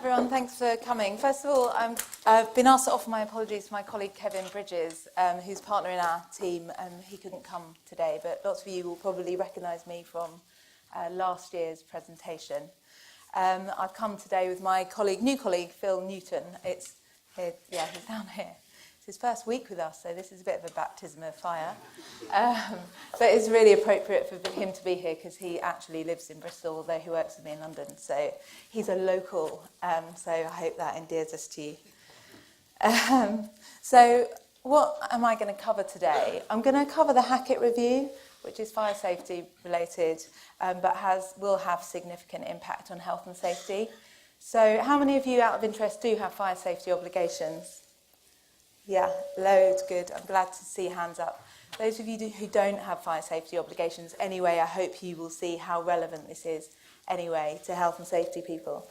Everyone, thanks for coming. First of all, I've been asked to offer my apologies to my colleague Kevin Bridges, who's partner in our team. He couldn't come today, but lots of you will probably recognise me from last year's presentation. I've come today with my new colleague, Phil Newton. He's down here. It's his first week with us, so this is a bit of a baptism of fire. But it's really appropriate for him to be here because he actually lives in Bristol, although he works with me in London. So he's a local, so I hope that endears us to you. So what am I going to cover today? I'm going to cover the Hackett Review, which is fire safety related, but will have significant impact on health and safety. So how many of you, out of interest, do have fire safety obligations? Yeah, loads, good. I'm glad to see hands up. Those of you who don't have fire safety obligations anyway, I hope you will see how relevant this is anyway to health and safety people.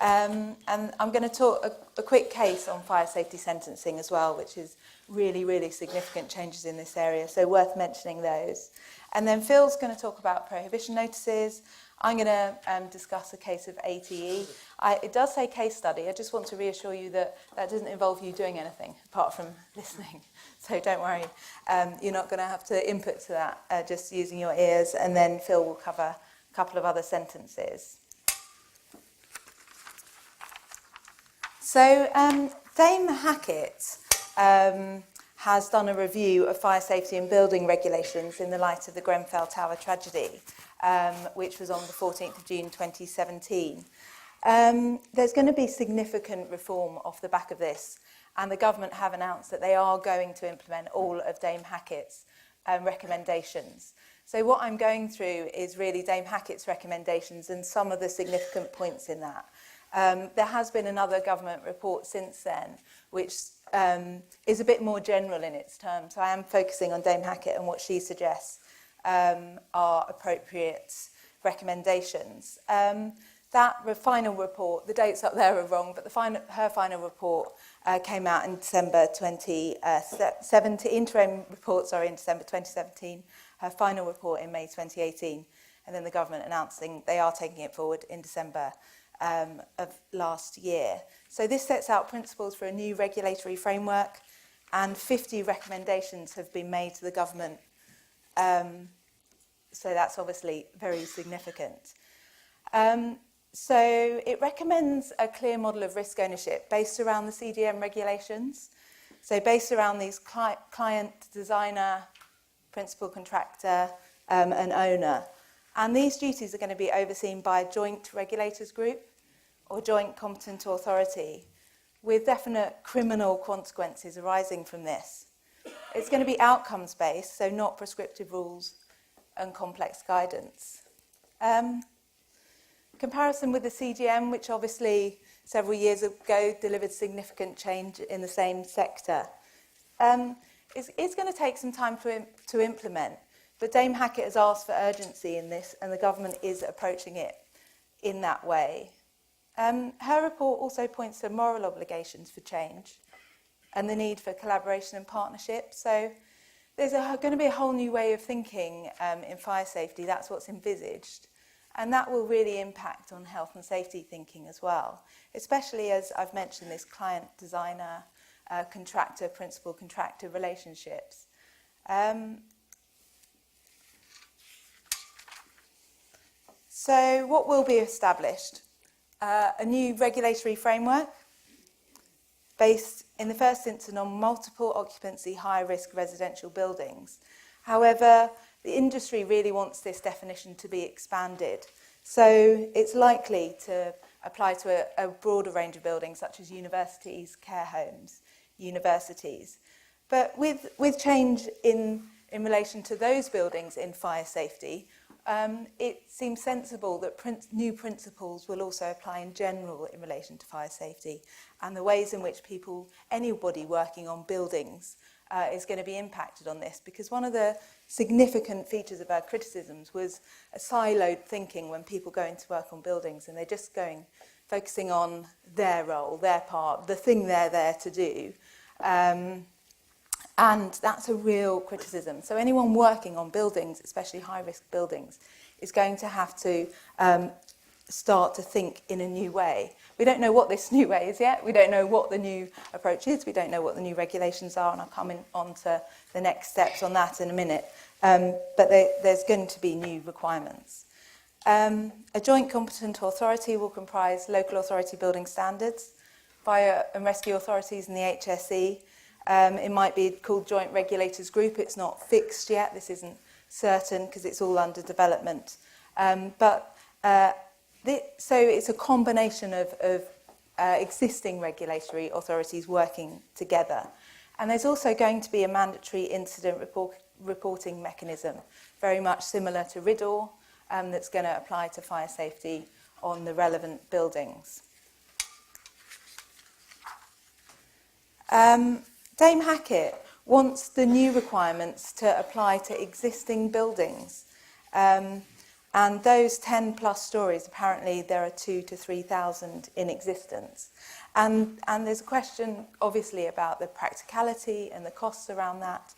And I'm going to talk a quick case on fire safety sentencing as well, which is really, really significant changes in this area, so worth mentioning those. And then Phil's going to talk about prohibition notices. I'm going to discuss a case of ATE. It does say case study. I just want to reassure you that that doesn't involve you doing anything apart from listening. So don't worry. You're not going to have to input to that, just using your ears. And then Phil will cover a couple of other sentences. So Dame Hackett has done a review of fire safety and building regulations in the light of the Grenfell Tower tragedy, which was on the 14th of June 2017. There's going to be significant reform off the back of this, and the government have announced that they are going to implement all of Dame Hackett's recommendations. So what I'm going through is really Dame Hackett's recommendations and some of the significant points in that. There has been another government report since then, which is a bit more general in its terms. So I am focusing on Dame Hackett and what she suggests are appropriate recommendations. That final report, the dates up there are wrong, but her final report came out in December 2017, interim report, in December 2017, her final report in May 2018, and then the government announcing they are taking it forward in December of last year. So this sets out principles for a new regulatory framework, and 50 recommendations have been made to the government. So that's obviously very significant. So it recommends a clear model of risk ownership based around the CDM regulations. So based around these client, designer, principal contractor, and owner. And these duties are going to be overseen by a joint regulators group or joint competent authority with definite criminal consequences arising from this. It's going to be outcomes-based, so not prescriptive rules and complex guidance. Comparison with the CGM, which obviously several years ago delivered significant change in the same sector, is going to take some time to implement. But Dame Hackett has asked for urgency in this, and the government is approaching it in that way. Her report also points to moral obligations for change and the need for collaboration and partnership. So there's going to be a whole new way of thinking in fire safety. That's what's envisaged. And that will really impact on health and safety thinking as well, especially as I've mentioned this client, designer, contractor, principal contractor relationships. So what will be established? A new regulatory framework based in the first instance on multiple occupancy high-risk residential buildings. However, the industry really wants this definition to be expanded. So it's likely to apply to a broader range of buildings such as universities, care homes, universities. But with change in relation to those buildings in fire safety, it seems sensible that new principles will also apply in general in relation to fire safety and the ways in which anybody working on buildings is going to be impacted on this, because one of the significant features of our criticisms was a siloed thinking when people go into work on buildings and they're just focusing on their role, their part, the thing they're there to do. And that's a real criticism. So anyone working on buildings, especially high-risk buildings, is going to have to start to think in a new way. We don't know what this new way is yet. We don't know what the new approach is. We don't know what the new regulations are, and I'll come on to the next steps on that in a minute. But there's going to be new requirements. A joint competent authority will comprise local authority building standards, fire and rescue authorities and the HSE. It might be called Joint Regulators Group. It's not fixed yet. This isn't certain because it's all under development. So it's a combination of existing regulatory authorities working together. And there's also going to be a mandatory incident reporting mechanism, very much similar to RIDDOR, that's going to apply to fire safety on the relevant buildings. Dame Hackett wants the new requirements to apply to existing buildings. And those 10 plus stories, apparently there are 2,000 to 3,000 in existence. And there's a question, obviously, about the practicality and the costs around that.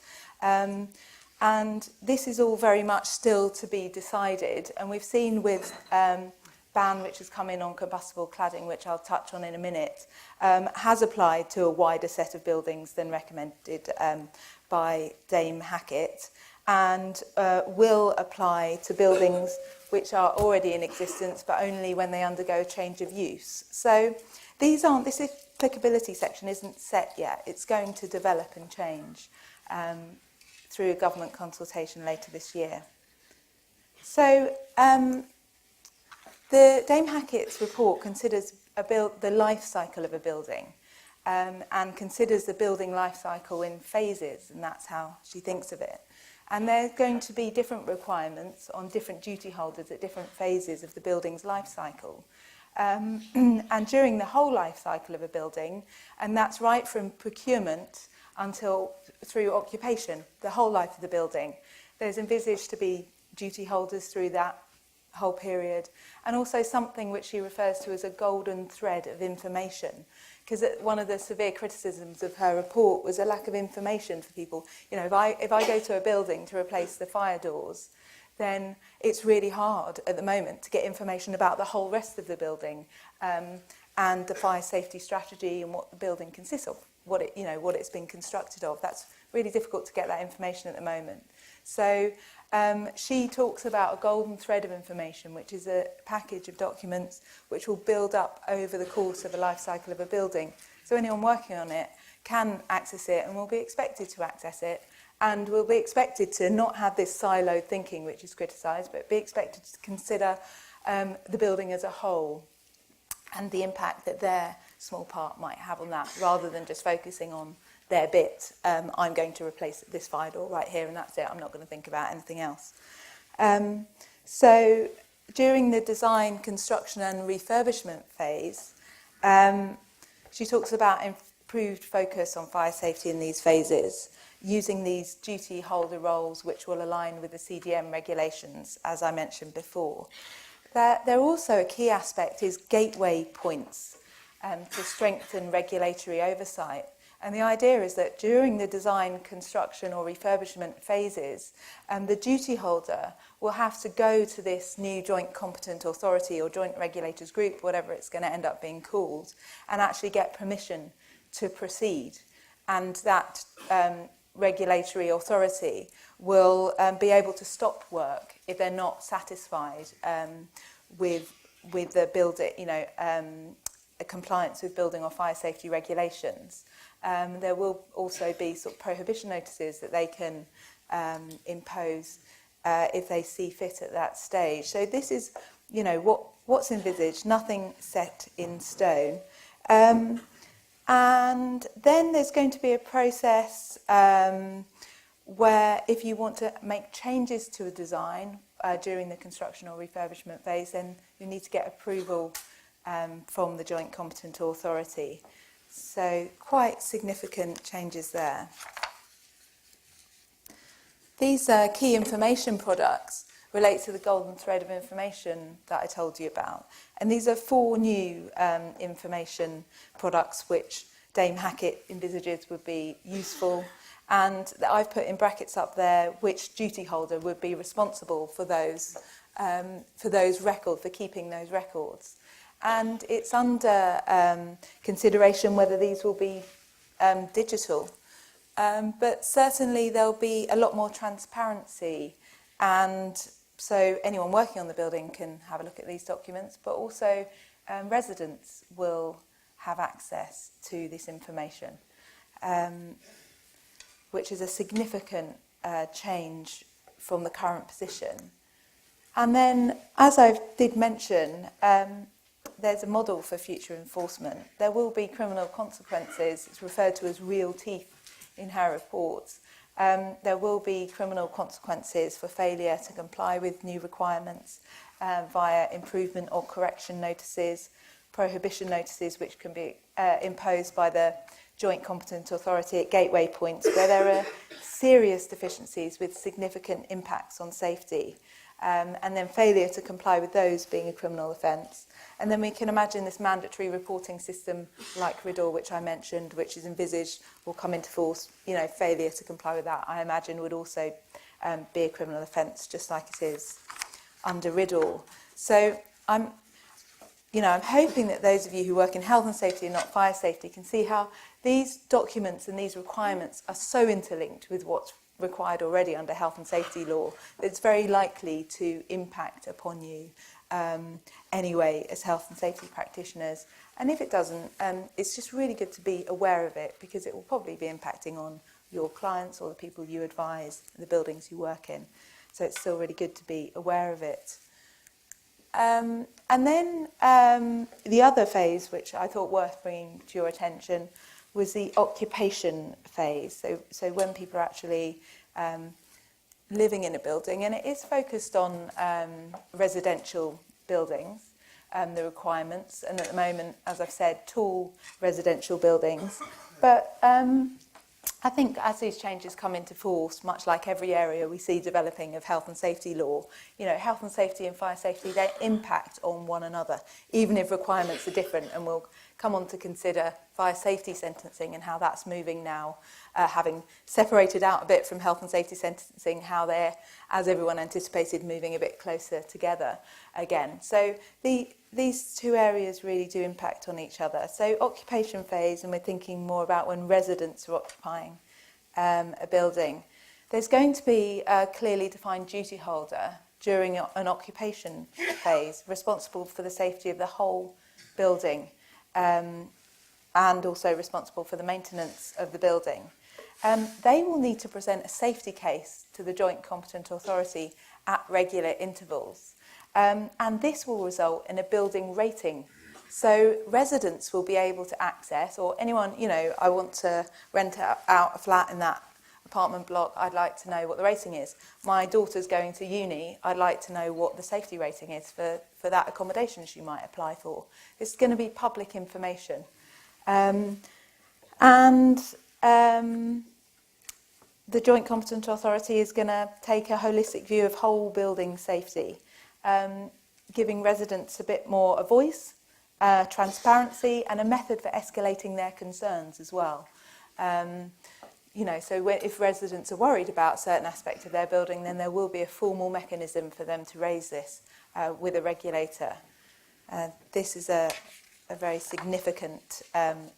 And this is all very much still to be decided. And we've seen with ban, which has come in on combustible cladding, which I'll touch on in a minute, has applied to a wider set of buildings than recommended by Dame Hackett, and will apply to buildings which are already in existence, but only when they undergo a change of use. So this applicability section isn't set yet. It's going to develop and change through a government consultation later this year. So the Dame Hackett's report considers the life cycle of a building, and considers the building life cycle in phases, and that's how she thinks of it. And there's going to be different requirements on different duty holders at different phases of the building's life cycle. And during the whole life cycle of a building, and that's right from procurement until through occupation, the whole life of the building, there's envisaged to be duty holders through that whole period, and also something which she refers to as a golden thread of information. Because one of the severe criticisms of her report was a lack of information for people. You know, if I go to a building to replace the fire doors, then it's really hard at the moment to get information about the whole rest of the building, and the fire safety strategy and what the building consists of, what it's been constructed of. That's really difficult to get that information at the moment. So she talks about a golden thread of information, which is a package of documents which will build up over the course of the life cycle of a building. So anyone working on it can access it and will be expected to access it, and will be expected to not have this siloed thinking, which is criticised, but be expected to consider the building as a whole and the impact that their small part might have on that, rather than just focusing on their bit. I'm going to replace this fire door right here and that's it. I'm not going to think about anything else. So during the design, construction and refurbishment phase, she talks about improved focus on fire safety in these phases, using these duty holder roles which will align with the CDM regulations, as I mentioned before. There also a key aspect is gateway points to strengthen regulatory oversight. And the idea is that during the design, construction or refurbishment phases, the duty holder will have to go to this new joint competent authority or joint regulators group, whatever it's going to end up being called, and actually get permission to proceed. And that regulatory authority will be able to stop work if they're not satisfied with the compliance with building or fire safety regulations. There will also be sort of prohibition notices that they can impose if they see fit at that stage. So this is, what's envisaged, nothing set in stone. And then there's going to be a process where if you want to make changes to a design during the construction or refurbishment phase, then you need to get approval from the Joint Competent Authority. So quite significant changes there. These key information products relate to the golden thread of information that I told you about. And these are 4 new information products which Dame Hackett envisages would be useful. And I've put in brackets up there which duty holder would be responsible for those for those records, for keeping those records. And it's under consideration whether these will be digital. But certainly there'll be a lot more transparency, and so anyone working on the building can have a look at these documents, but also residents will have access to this information, which is a significant change from the current position. And then, as I did mention, there's a model for future enforcement. There will be criminal consequences. It's referred to as real teeth in her reports. There will be criminal consequences for failure to comply with new requirements via improvement or correction notices, prohibition notices, which can be imposed by the Joint Competent Authority at gateway points where there are serious deficiencies with significant impacts on safety. And then failure to comply with those being a criminal offence. And then we can imagine this mandatory reporting system like RIDDOR, which I mentioned, which is envisaged, will come into force. Failure to comply with that, I imagine, would also be a criminal offence, just like it is under RIDDOR. So I'm hoping that those of you who work in health and safety and not fire safety can see how these documents and these requirements are so interlinked with what's required already under health and safety law, that it's very likely to impact upon you anyway as health and safety practitioners. And if it doesn't, it's just really good to be aware of it, because it will probably be impacting on your clients or the people you advise, the buildings you work in. So it's still really good to be aware of it. And then the other phase, which I thought worth bringing to your attention, was the occupation phase. So when people are actually living in a building, and it is focused on residential buildings, the requirements, and at the moment, as I've said, tall residential buildings. But I think as these changes come into force, much like every area we see developing of health and safety law, health and safety and fire safety, they impact on one another, even if requirements are different. And we'll come on to consider fire safety sentencing and how that's moving now, having separated out a bit from health and safety sentencing, how they're, as everyone anticipated, moving a bit closer together again. So these two areas really do impact on each other. So occupation phase, and we're thinking more about when residents are occupying a building. There's going to be a clearly defined duty holder during an occupation phase, responsible for the safety of the whole building, and also responsible for the maintenance of the building. They will need to present a safety case to the Joint Competent Authority at regular intervals. And this will result in a building rating. So residents will be able to access, or anyone, I want to rent out a flat in that apartment block, I'd like to know what the rating is. My daughter's going to uni, I'd like to know what the safety rating is for that accommodation she might apply for. It's going to be public information. The Joint Competent Authority is going to take a holistic view of whole building safety, giving residents a bit more a voice, transparency, and a method for escalating their concerns as well. So if residents are worried about certain aspects of their building, then there will be a formal mechanism for them to raise this with a regulator. This is a very significant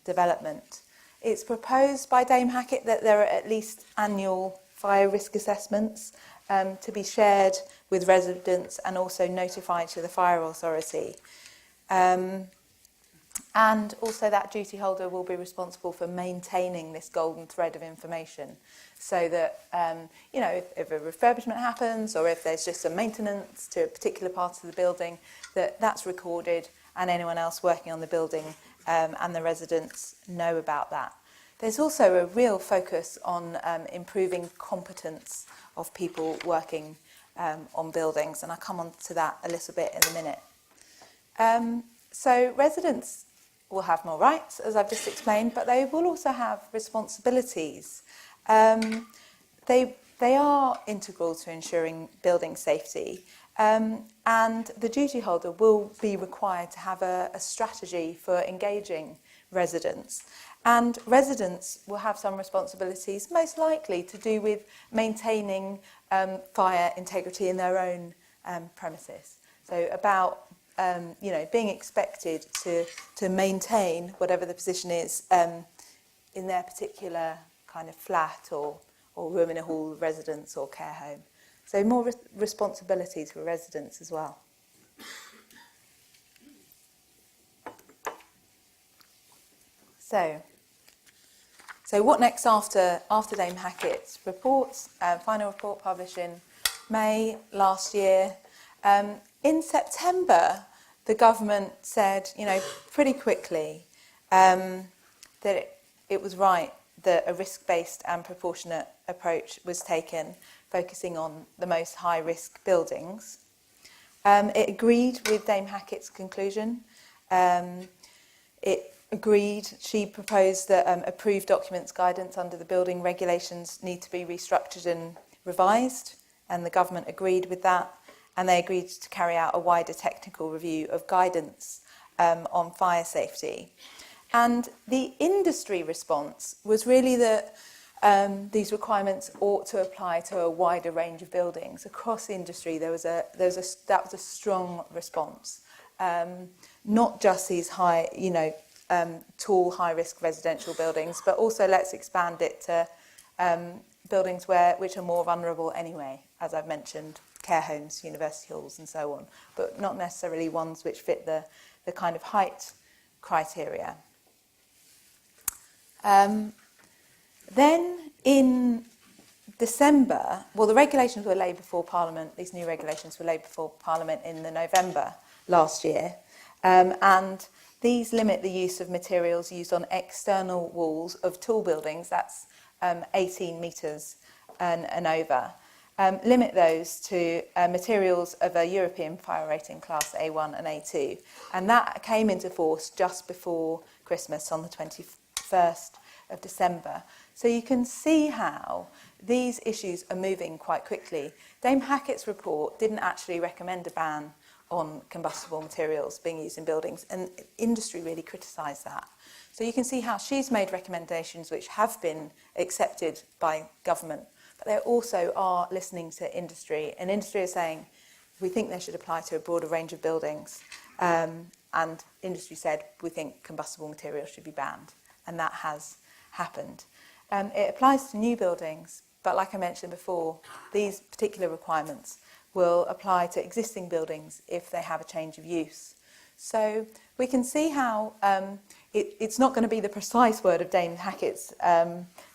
development. It's proposed by Dame Hackett that there are at least annual fire risk assessments to be shared with residents and also notified to the fire authority. And also that duty holder will be responsible for maintaining this golden thread of information, so that, if a refurbishment happens or if there's just some maintenance to a particular part of the building, that's recorded and anyone else working on the building and the residents know about that. There's also a real focus on improving competence of people working on buildings, and I'll come on to that a little bit in a minute. So residents will have more rights, as I've just explained, but they will also have responsibilities. They are integral to ensuring building safety, and the duty holder will be required to have a strategy for engaging residents. And residents will have some responsibilities, most likely to do with maintaining fire integrity in their own premises. So about being expected to maintain whatever the position is in their particular kind of flat or room in a hall residence or care home. So more responsibilities for residents as well. So what next after Dame Hackett's reports? Final report published in May last year. In September, the government said, pretty quickly that it was right that a risk-based and proportionate approach was taken, focusing on the most high-risk buildings. It agreed with Dame Hackett's conclusion. She proposed that approved documents guidance under the building regulations need to be restructured and revised, and the government agreed with that, and they agreed to carry out a wider technical review of guidance on fire safety. And the industry response was really that these requirements ought to apply to a wider range of buildings. Across the industry, that was a strong response. Not just these tall, high-risk residential buildings, but also let's expand it to buildings which are more vulnerable anyway, as I've mentioned, care homes, university halls, and so on, but not necessarily ones which fit the kind of height criteria. Then in December, the regulations were laid before Parliament, these new regulations were laid before Parliament in November last year, and these limit the use of materials used on external walls of tall buildings, that's 18 metres and over. Limit those to materials of a European fire rating class A1 and A2. And that came into force just before Christmas on the 21st of December. So you can see how these issues are moving quite quickly. Dame Hackett's report didn't actually recommend a ban on combustible materials being used in buildings, and industry really criticised that. So you can see how she's made recommendations which have been accepted by government, but they also are listening to industry, and industry is saying, we think they should apply to a broader range of buildings, and industry said, we think combustible materials should be banned, and that has happened. It applies to new buildings, but like I mentioned before, these particular requirements will apply to existing buildings if they have a change of use. So we can see how it's not going to be the precise word of Dame Hackett's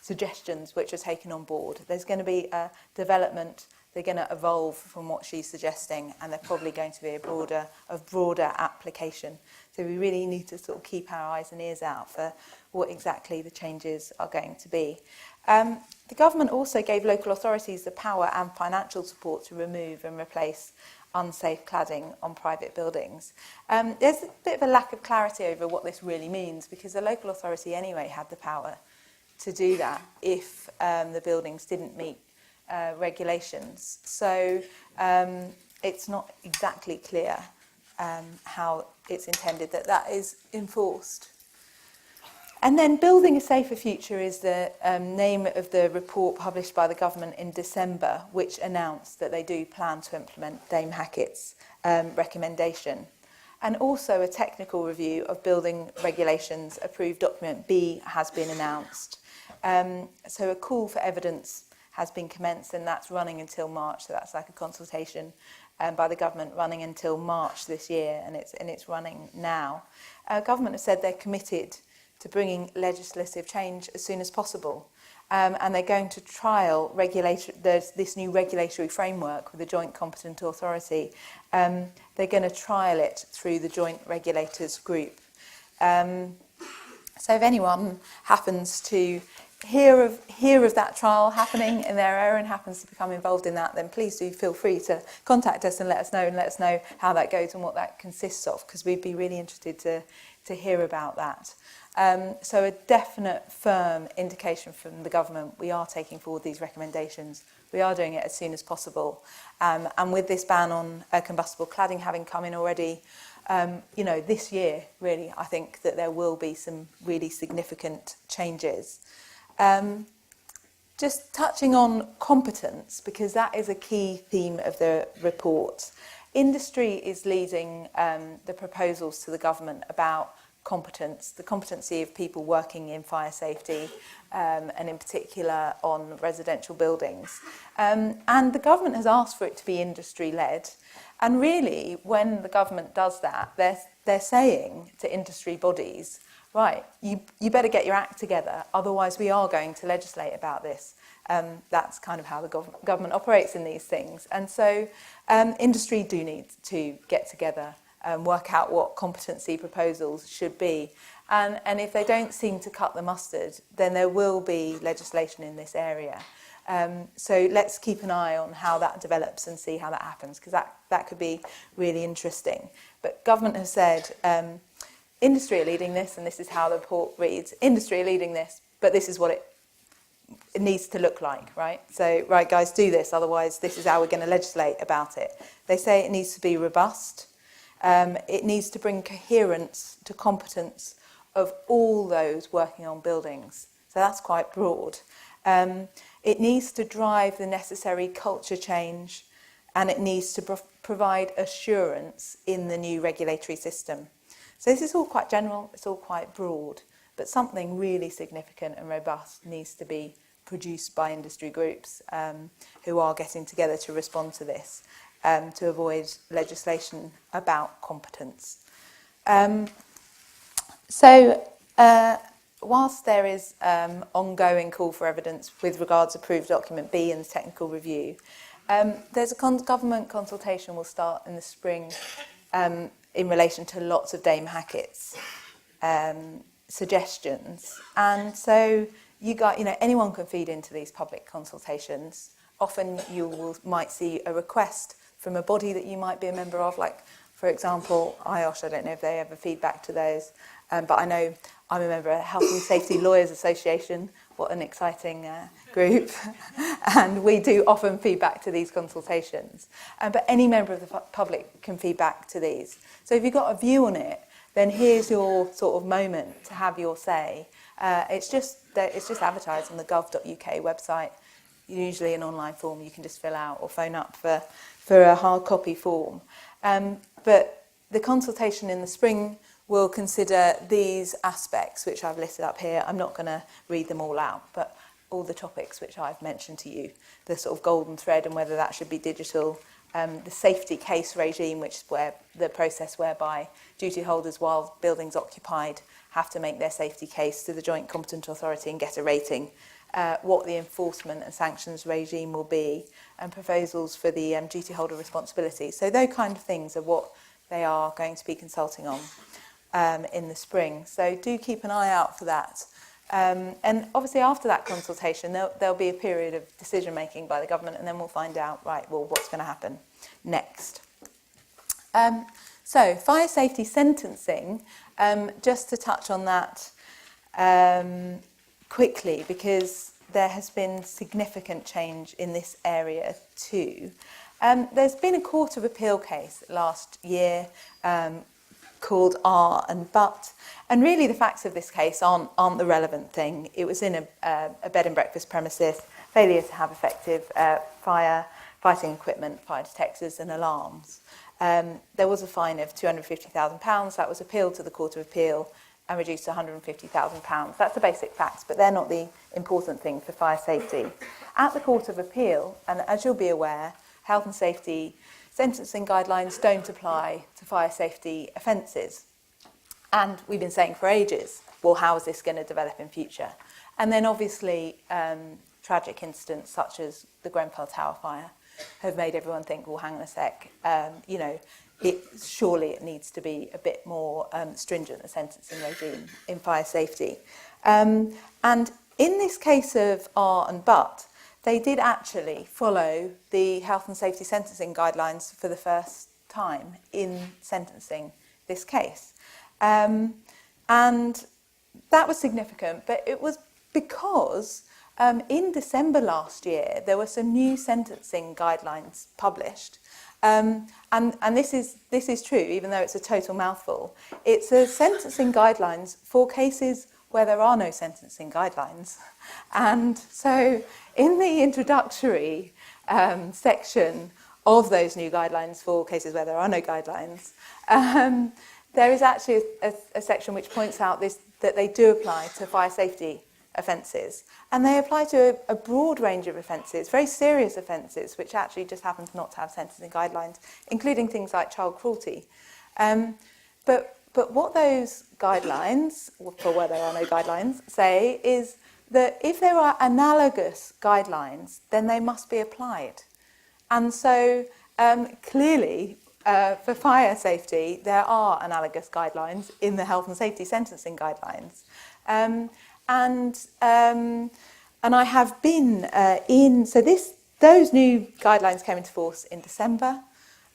suggestions which are taken on board. There's going to be a development, they're going to evolve from what she's suggesting, and they're probably going to be a broader application. So we really need to sort of keep our eyes and ears out for what exactly the changes are going to be. The government also gave local authorities the power and financial support to remove and replace unsafe cladding on private buildings. There's a bit of a lack of clarity over what this really means, because the local authority anyway had the power to do that if the buildings didn't meet regulations. So it's not exactly clear how it's intended that is enforced. And then Building a Safer Future is the name of the report published by the government in December, which announced that they do plan to implement Dame Hackett's recommendation. And also a technical review of building regulations, approved document B, has been announced. So a call for evidence has been commenced, and that's running until March. So that's like a consultation by the government running until March this year, and it's running now. Government has said they're committed to bringing legislative change as soon as possible. And they're going to trial this new regulatory framework with the Joint Competent Authority. They're going to trial it through the Joint Regulators Group. So if anyone happens to hear of that trial happening in their area and happens to become involved in that, then please do feel free to contact us and let us know how that goes and what that consists of, because we'd be really interested to hear about that. So a definite, firm indication from the government, we are taking forward these recommendations. We are doing it as soon as possible. And with this ban on combustible cladding having come in already, this year, really, I think that there will be some really significant changes. Just touching on competence, because that is a key theme of the report. Industry is leading the proposals to the government about competence, the competency of people working in fire safety, and in particular on residential buildings. And the government has asked for it to be industry-led. And really, when the government does that, they're saying to industry bodies, right, you better get your act together, otherwise we are going to legislate about this. That's kind of how the government operates in these things. And so industry do need to get together and work out what competency proposals should be. And if they don't seem to cut the mustard, then there will be legislation in this area. So let's keep an eye on how that develops and see how that happens, because that could be really interesting. But government has said, industry are leading this, and this is how the report reads. Industry are leading this, but this is what it needs to look like, right? So, right, guys, do this, otherwise this is how we're going to legislate about it. They say it needs to be robust. It needs to bring coherence to competence of all those working on buildings. So that's quite broad. It needs to drive the necessary culture change, and it needs to provide assurance in the new regulatory system. So this is all quite general, it's all quite broad, but something really significant and robust needs to be produced by industry groups who are getting together to respond to this, to avoid legislation about competence. Whilst there is ongoing call for evidence with regards to approved document B in the technical review, there's a government consultation will start in the spring in relation to lots of Dame Hackett's suggestions. And so anyone can feed into these public consultations. Often might see a request from a body that you might be a member of, like, for example, IOSH. I don't know if they ever feed back to those, but I know I'm a member of the Health and Safety Lawyers Association. What an exciting group. And we do often feed back to these consultations. But any member of the public can feed back to these. So if you've got a view on it, then here's your sort of moment to have your say. It's just advertised on the gov.uk website, usually an online form you can just fill out or phone up for a hard copy form. But the consultation in the spring will consider these aspects, which I've listed up here. I'm not going to read them all out, but all the topics which I've mentioned to you, the sort of golden thread and whether that should be digital, the safety case regime, which is where the process whereby duty holders while buildings occupied have to make their safety case to the Joint Competent Authority and get a rating, what the enforcement and sanctions regime will be, and proposals for the duty holder responsibility. So those kind of things are what they are going to be consulting on in the spring. So do keep an eye out for that. And obviously after that consultation, there'll be a period of decision making by the government, and then we'll find out, right, well, what's going to happen next. So fire safety sentencing, just to touch on that quickly, because there has been significant change in this area too. There's been a Court of Appeal case last year called R and But, and really the facts of this case aren't the relevant thing. It was in a bed and breakfast premises, failure to have effective firefighting equipment, fire detectors and alarms. There was a fine of £250,000. That was appealed to the Court of Appeal and reduced to £150,000. That's the basic facts, but they're not the important thing for fire safety. At the Court of Appeal, and as you'll be aware, health and safety sentencing guidelines don't apply to fire safety offences. And we've been saying for ages, well, how is this going to develop in future? And then obviously tragic incidents such as the Grenfell Tower fire have made everyone think, well, hang on a sec, surely it needs to be a bit more stringent, the sentencing regime in fire safety. And in this case of R and But, they did actually follow the health and safety sentencing guidelines for the first time in sentencing this case. And that was significant, but it was because in December last year, there were some new sentencing guidelines published, And this is true, even though it's a total mouthful. It's a sentencing guidelines for cases where there are no sentencing guidelines. And so in the introductory section of those new guidelines for cases where there are no guidelines, there is actually a section which points out that they do apply to fire safety offences. And they apply to a broad range of offences, very serious offences, which actually just happen not to have sentencing guidelines, including things like child cruelty. But what those guidelines, for where there are no guidelines, say is that if there are analogous guidelines, then they must be applied. And so clearly, for fire safety, there are analogous guidelines in the health and safety sentencing guidelines. And I have been those new guidelines came into force in December.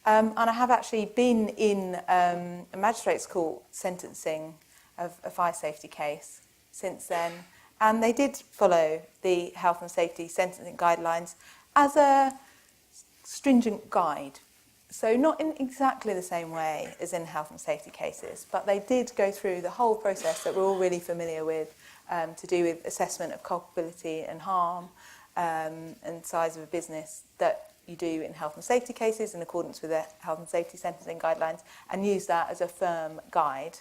And I have actually been in a magistrate's court sentencing of a fire safety case since then. And they did follow the health and safety sentencing guidelines as a stringent guide. So not in exactly the same way as in health and safety cases, but they did go through the whole process that we're all really familiar with, to do with assessment of culpability and harm and size of a business that you do in health and safety cases in accordance with the health and safety sentencing guidelines, and use that as a firm guide.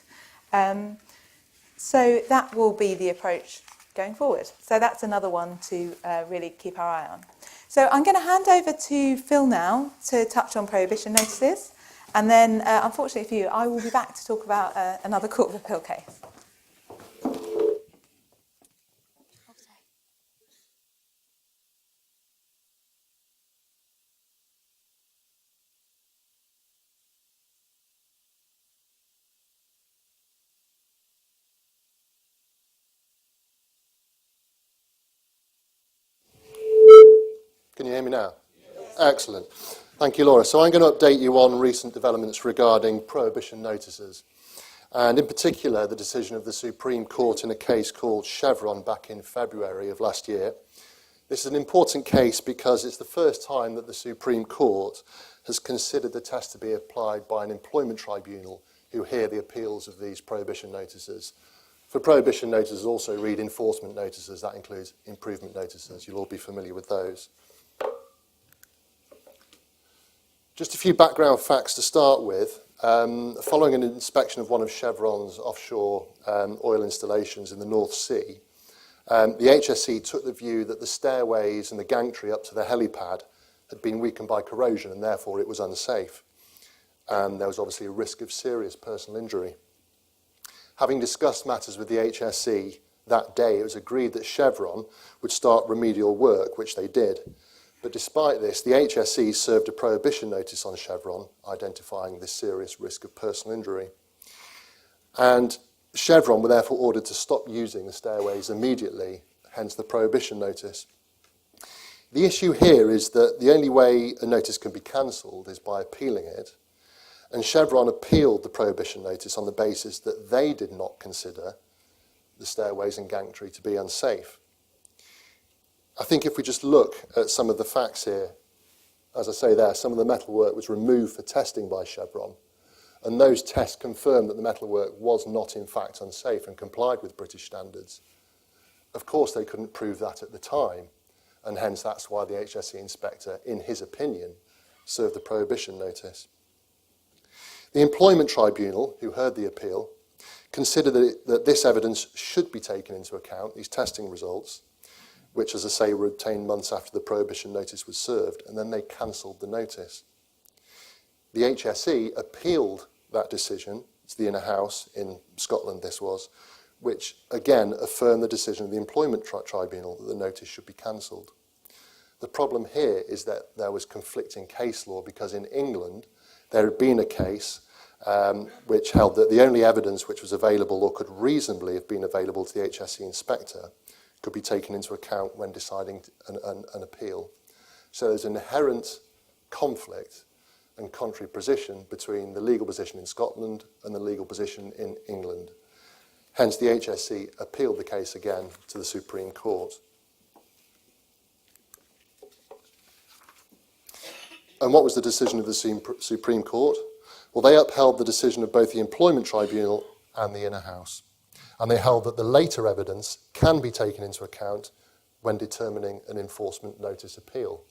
So that will be the approach going forward. So that's another one to really keep our eye on. So I'm going to hand over to Phil now to touch on prohibition notices, and then unfortunately for you, I will be back to talk about another Court of Appeal case. Can you hear me now? Excellent. Thank you, Laura. So I'm going to update you on recent developments regarding prohibition notices, and in particular the decision of the Supreme Court in a case called Chevron back in February of last year. This is an important case because it's the first time that the Supreme Court has considered the test to be applied by an employment tribunal who hear the appeals of these prohibition notices. For prohibition notices, also read enforcement notices. That includes improvement notices. You'll all be familiar with those. Just a few background facts to start with. Following an inspection of one of Chevron's offshore oil installations in the North Sea, the HSE took the view that the stairways and the gantry up to the helipad had been weakened by corrosion, and therefore it was unsafe. And there was obviously a risk of serious personal injury. Having discussed matters with the HSE that day, it was agreed that Chevron would start remedial work, which they did. But despite this, the HSE served a prohibition notice on Chevron, identifying this serious risk of personal injury. And Chevron were therefore ordered to stop using the stairways immediately, hence the prohibition notice. The issue here is that the only way a notice can be cancelled is by appealing it, and Chevron appealed the prohibition notice on the basis that they did not consider the stairways and gantry to be unsafe. I think if we just look at some of the facts here, as I say there, some of the metalwork was removed for testing by Chevron, and those tests confirmed that the metalwork was not in fact unsafe and complied with British standards. Of course, they couldn't prove that at the time, and hence that's why the HSE inspector, in his opinion, served the prohibition notice. The Employment Tribunal, who heard the appeal, considered that this evidence should be taken into account, these testing results, which, as I say, were obtained months after the prohibition notice was served, and then they cancelled the notice. The HSE appealed that decision to the Inner House in Scotland, this was, which again affirmed the decision of the Employment Tribunal that the notice should be cancelled. The problem here is that there was conflicting case law, because in England there had been a case which held that the only evidence which was available or could reasonably have been available to the HSE inspector could be taken into account when deciding an appeal. So there's an inherent conflict and contrary position between the legal position in Scotland and the legal position in England. Hence, the HSE appealed the case again to the Supreme Court. And what was the decision of the Supreme Court? Well, they upheld the decision of both the Employment Tribunal and the Inner House. And they held that the later evidence can be taken into account when determining an enforcement notice appeal.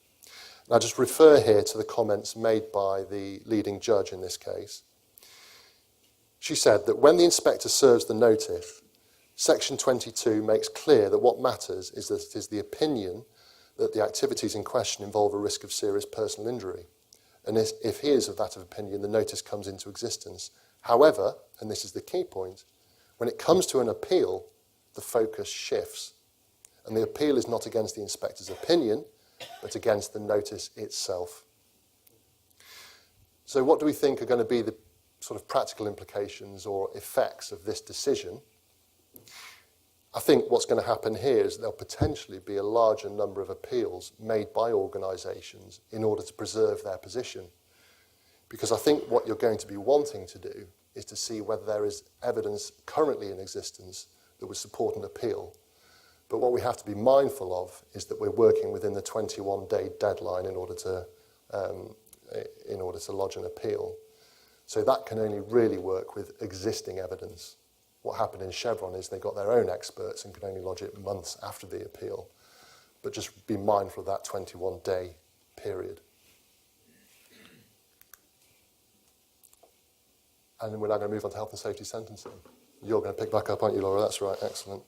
And I just refer here to the comments made by the leading judge in this case. She said that when the inspector serves the notice, Section 22 makes clear that what matters is that it is the opinion that the activities in question involve a risk of serious personal injury. And if he is of that opinion, the notice comes into existence. However, and this is the key point, when it comes to an appeal, the focus shifts. And the appeal is not against the inspector's opinion, but against the notice itself. So what do we think are going to be the sort of practical implications or effects of this decision? I think what's going to happen here is there'll potentially be a larger number of appeals made by organisations in order to preserve their position. Because I think what you're going to be wanting to do is to see whether there is evidence currently in existence that would support an appeal. But what we have to be mindful of is that we're working within the 21-day deadline in order to lodge an appeal. So that can only really work with existing evidence. What happened in Chevron is they got their own experts and could only lodge it months after the appeal. But just be mindful of that 21-day period. And then we're now going to move on to health and safety sentencing. You're going to pick back up, aren't you, Laura? That's right. Excellent.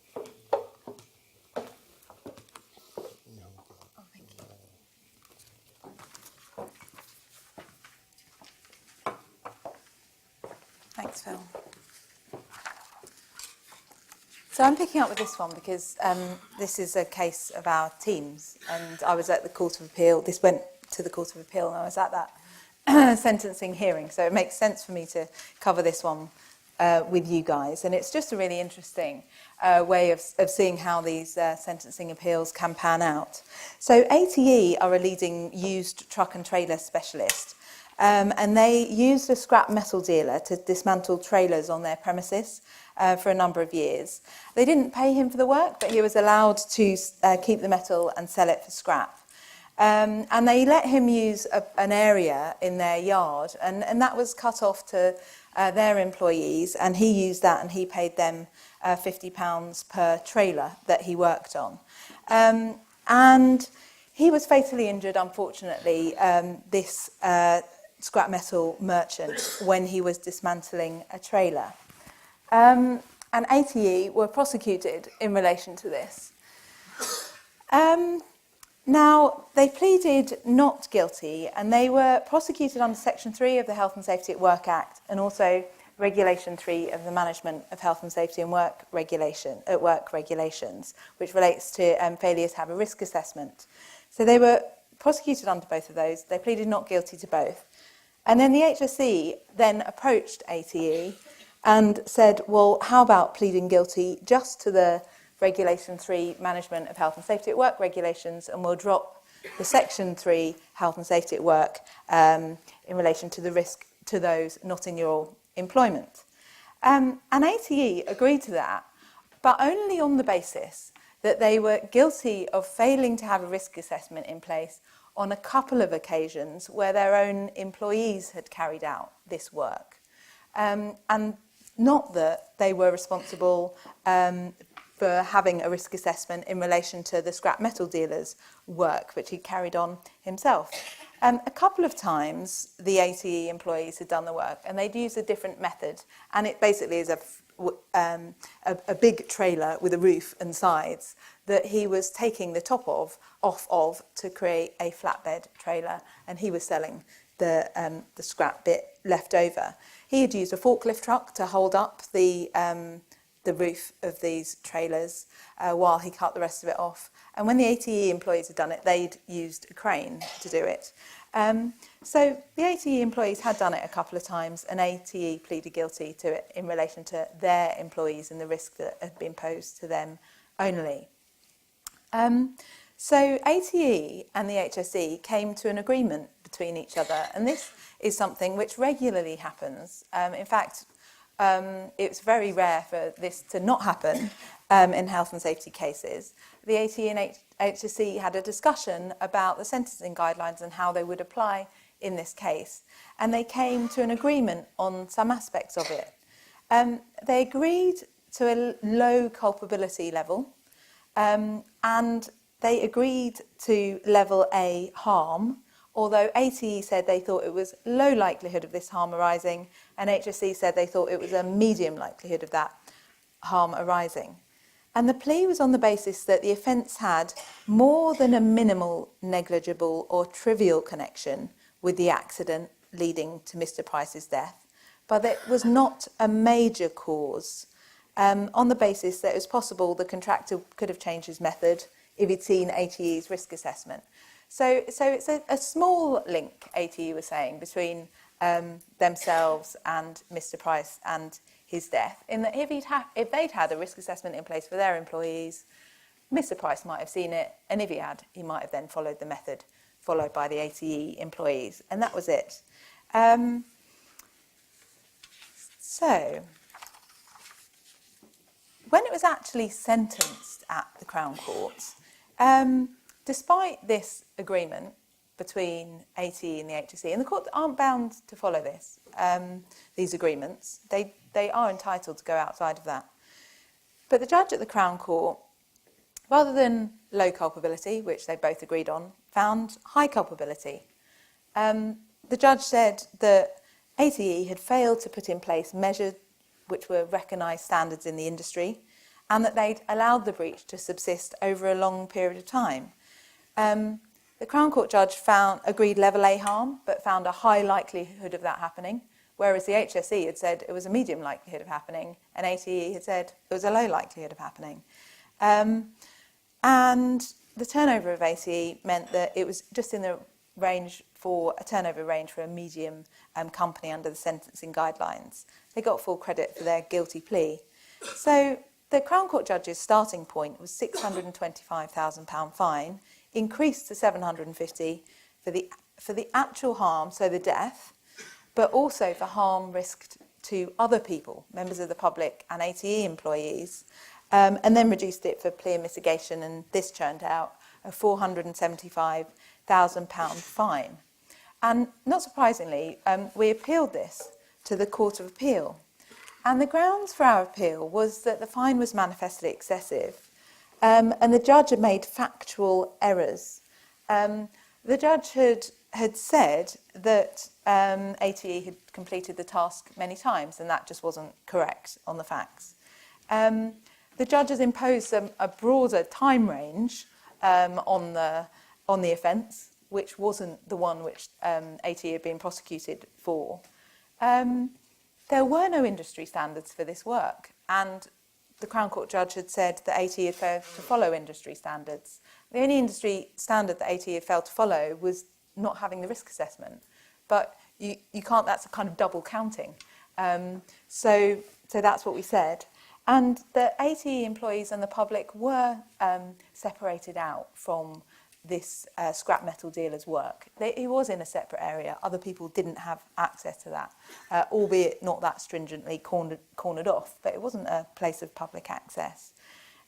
Thanks, Phil. So I'm picking up with this one because this is a case of our teams, and I was at the Court of Appeal. This went to the Court of Appeal, and I was at that sentencing hearing, so it makes sense for me to cover this one with you guys. And it's just a really interesting way of seeing how these sentencing appeals can pan out. So ATE are a leading used truck and trailer specialist, and they used a scrap metal dealer to dismantle trailers on their premises for a number of years. They didn't pay him for the work, but he was allowed to keep the metal and sell it for scrap. And they let him use an area in their yard, and that was cut off to their employees, and he used that and he paid them £50 per trailer that he worked on. And he was fatally injured, unfortunately, this scrap metal merchant, when he was dismantling a trailer. And ATE were prosecuted in relation to this. Now, they pleaded not guilty, and they were prosecuted under Section 3 of the Health and Safety at Work Act, and also Regulation 3 of the Management of Health and Safety and Work Regulations, which relates to failure to have a risk assessment. So they were prosecuted under both of those. They pleaded not guilty to both. And then the HSE then approached ATE and said, well, how about pleading guilty just to the Regulation 3 Management of Health and Safety at Work Regulations, and we'll drop the Section 3 Health and Safety at Work in relation to the risk to those not in your employment. And ATE agreed to that, but only on the basis that they were guilty of failing to have a risk assessment in place on a couple of occasions where their own employees had carried out this work. And not that they were responsible for having a risk assessment in relation to the scrap metal dealer's work, which he carried on himself. A couple of times the ATE employees had done the work, and they'd used a different method, and it basically is a big trailer with a roof and sides that he was taking the top off of to create a flatbed trailer, and he was selling the scrap bit left over. He had used a forklift truck to hold up the roof of these trailers while he cut the rest of it off. And when the ATE employees had done it, they'd used a crane to do it. So the ATE employees had done it a couple of times, and ATE pleaded guilty to it in relation to their employees and the risk that had been posed to them only. So ATE and the HSE came to an agreement between each other, and this is something which regularly happens. In fact, it's very rare for this to not happen in health and safety cases. The ATE and HSE had a discussion about the sentencing guidelines and how they would apply in this case, and they came to an agreement on some aspects of it. They agreed to a low culpability level, and they agreed to level A harm, although ATE said they thought it was low likelihood of this harm arising, and HSE said they thought it was a medium likelihood of that harm arising. And the plea was on the basis that the offence had more than a minimal, negligible or trivial connection with the accident leading to Mr Price's death, but that it was not a major cause, on the basis that it was possible the contractor could have changed his method if he'd seen ATE's risk assessment. So it's a small link, ATE was saying, between themselves and Mr Price and his death, in that if they'd had a risk assessment in place for their employees, Mr Price might have seen it, and if he had, he might have then followed the method followed by the ATE employees, and that was it. So, when it was actually sentenced at the Crown Court, despite this agreement between ATE and the HSE, and the court aren't bound to follow this, these agreements, they are entitled to go outside of that. But the judge at the Crown Court, rather than low culpability, which they both agreed on, found high culpability. The judge said that ATE had failed to put in place measures which were recognised standards in the industry, and that they'd allowed the breach to subsist over a long period of time. The Crown Court judge agreed level A harm, but found a high likelihood of that happening, whereas the HSE had said it was a medium likelihood of happening, and ATE had said it was a low likelihood of happening. And the turnover of ATE meant that it was just in the range for a turnover range for a medium company under the sentencing guidelines. They got full credit for their guilty plea. So the Crown Court judge's starting point was £625,000 fine, increased to £750 for the actual harm, so the death, but also for harm risked to other people, members of the public and ATE employees, and then reduced it for plea and mitigation, and this churned out a £475,000 fine. And not surprisingly, we appealed this to the Court of Appeal. And the grounds for our appeal was that the fine was manifestly excessive, and the judge had made factual errors. The judge had said that ATE had completed the task many times, and that just wasn't correct on the facts. The judge has imposed a broader time range on the offence, which wasn't the one which ATE had been prosecuted for. There were no industry standards for this work, and the Crown Court judge had said that ATE had failed to follow industry standards. The only industry standard that ATE had failed to follow was not having the risk assessment. But you can't, that's a kind of double counting. So that's what we said. And the ATE employees and the public were separated out from this scrap metal dealer's work. It was in a separate area. Other people didn't have access to that, albeit not that stringently cornered off, but it wasn't a place of public access.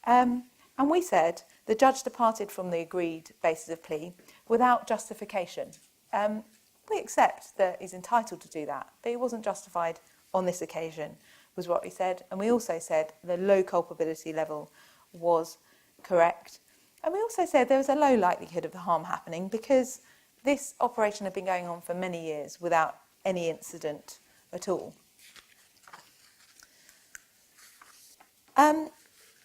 And we said the judge departed from the agreed basis of plea without justification. We accept that he's entitled to do that, but he wasn't justified on this occasion, was what we said. And we also said the low culpability level was correct. And we also said there was a low likelihood of the harm happening because this operation had been going on for many years without any incident at all.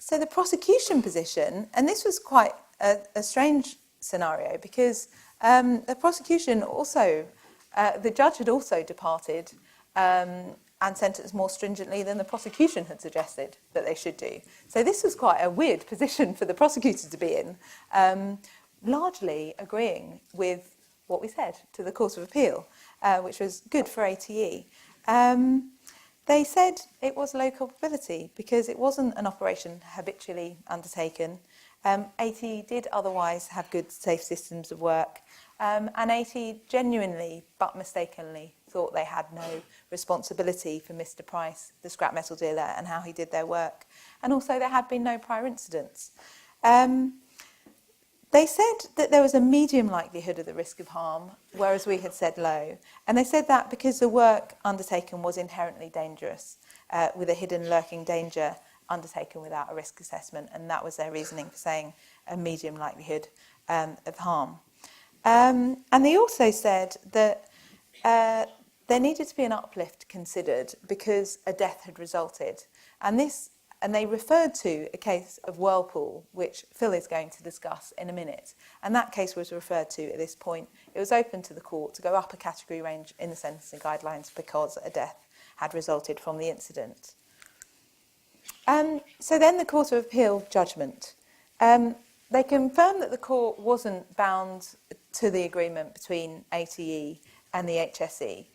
So the prosecution position, and this was quite a strange scenario because the prosecution also, the judge had also departed and sentenced more stringently than the prosecution had suggested that they should do. So this was quite a weird position for the prosecutor to be in, largely agreeing with what we said to the Court of Appeal, which was good for ATE. They said it was low culpability because it wasn't an operation habitually undertaken. ATE did otherwise have good, safe systems of work, and ATE genuinely but mistakenly thought they had no responsibility for Mr Price, the scrap metal dealer, and how he did their work. And also there had been no prior incidents. They said that there was a medium likelihood of the risk of harm, whereas we had said low. And they said that because the work undertaken was inherently dangerous, with a hidden lurking danger undertaken without a risk assessment, and that was their reasoning for saying a medium likelihood of harm. And they also said that there needed to be an uplift considered because a death had resulted. And they referred to a case of Whirlpool, which Phil is going to discuss in a minute. And that case was referred to at this point. It was open to the court to go up a category range in the sentencing guidelines because a death had resulted from the incident. So then the Court of Appeal judgment. They confirmed that the court wasn't bound to the agreement between ATE and the HSE.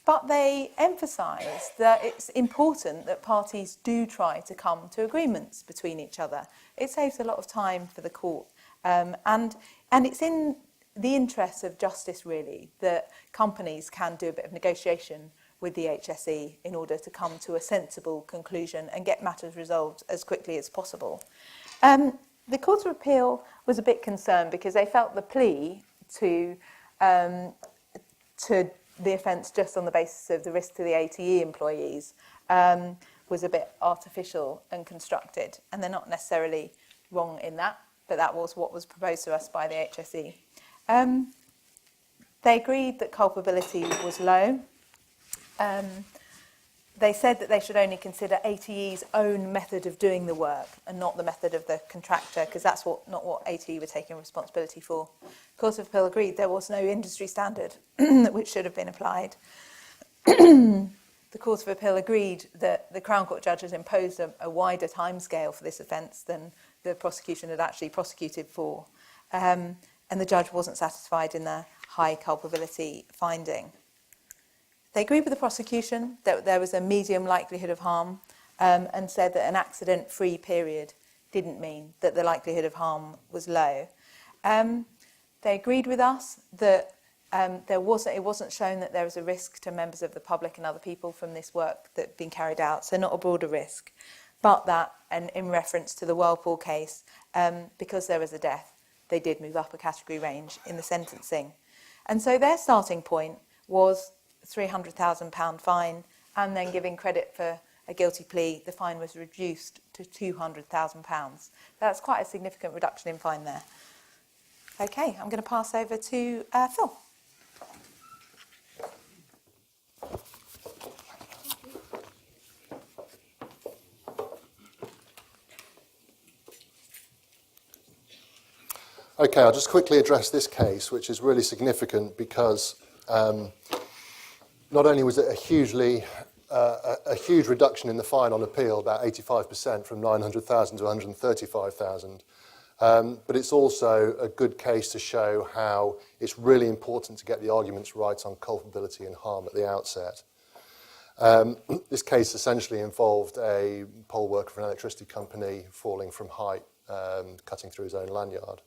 But they emphasised that it's important that parties do try to come to agreements between each other. It saves a lot of time for the court. And it's in the interest of justice, really, that companies can do a bit of negotiation with the HSE in order to come to a sensible conclusion and get matters resolved as quickly as possible. The Court of Appeal was a bit concerned because they felt the plea to the offence just on the basis of the risk to the ATE employees was a bit artificial and constructed, and they're not necessarily wrong in that, but that was what was proposed to us by the HSE. They agreed that culpability was low. They said that they should only consider ATE's own method of doing the work and not the method of the contractor, because that's not what ATE were taking responsibility for. The Court of Appeal agreed there was no industry standard which should have been applied. The Court of Appeal agreed that the Crown Court judge has imposed a wider timescale for this offence than the prosecution had actually prosecuted for. And the judge wasn't satisfied in the high culpability finding. They agreed with the prosecution that there was a medium likelihood of harm and said that an accident-free period didn't mean that the likelihood of harm was low. They agreed with us that it wasn't shown that there was a risk to members of the public and other people from this work that had been carried out, so not a broader risk, but that, and in reference to the Whirlpool case, because there was a death, they did move up a category range in the sentencing. And so their starting point was £300,000 fine, and then giving credit for a guilty plea, the fine was reduced to £200,000. That's quite a significant reduction in fine there. Okay, I'm going to pass over to Phil. Okay, I'll just quickly address this case, which is really significant because not only was it a huge reduction in the fine on appeal, about 85% from 900,000 to 135,000, but it's also a good case to show how it's really important to get the arguments right on culpability and harm at the outset. This case essentially involved a poll worker for an electricity company falling from height, cutting through his own lanyard.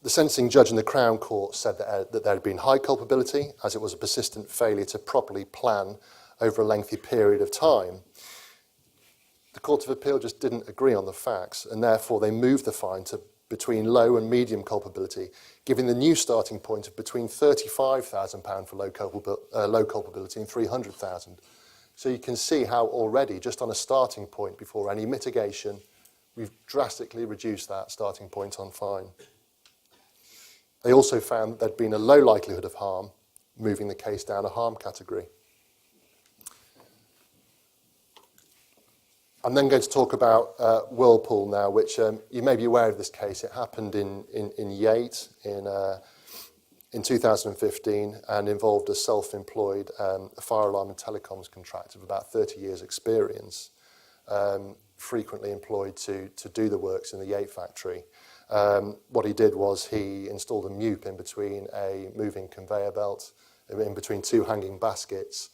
The sentencing judge in the Crown Court said that there had been high culpability, as it was a persistent failure to properly plan over a lengthy period of time. The Court of Appeal just didn't agree on the facts, and therefore they moved the fine to between low and medium culpability, giving the new starting point of between £35,000 for low culpability and £300,000. So you can see how already, just on a starting point before any mitigation, we've drastically reduced that starting point on fine. They also found that there'd been a low likelihood of harm, moving the case down a harm category. I'm then going to talk about Whirlpool now, which you may be aware of this case. It happened in Yate in 2015 and involved a self-employed fire alarm and telecoms contractor of about 30 years' experience, frequently employed to do the works in the Yate factory. What he did was he installed a MUPE in between a moving conveyor belt, in between two hanging baskets.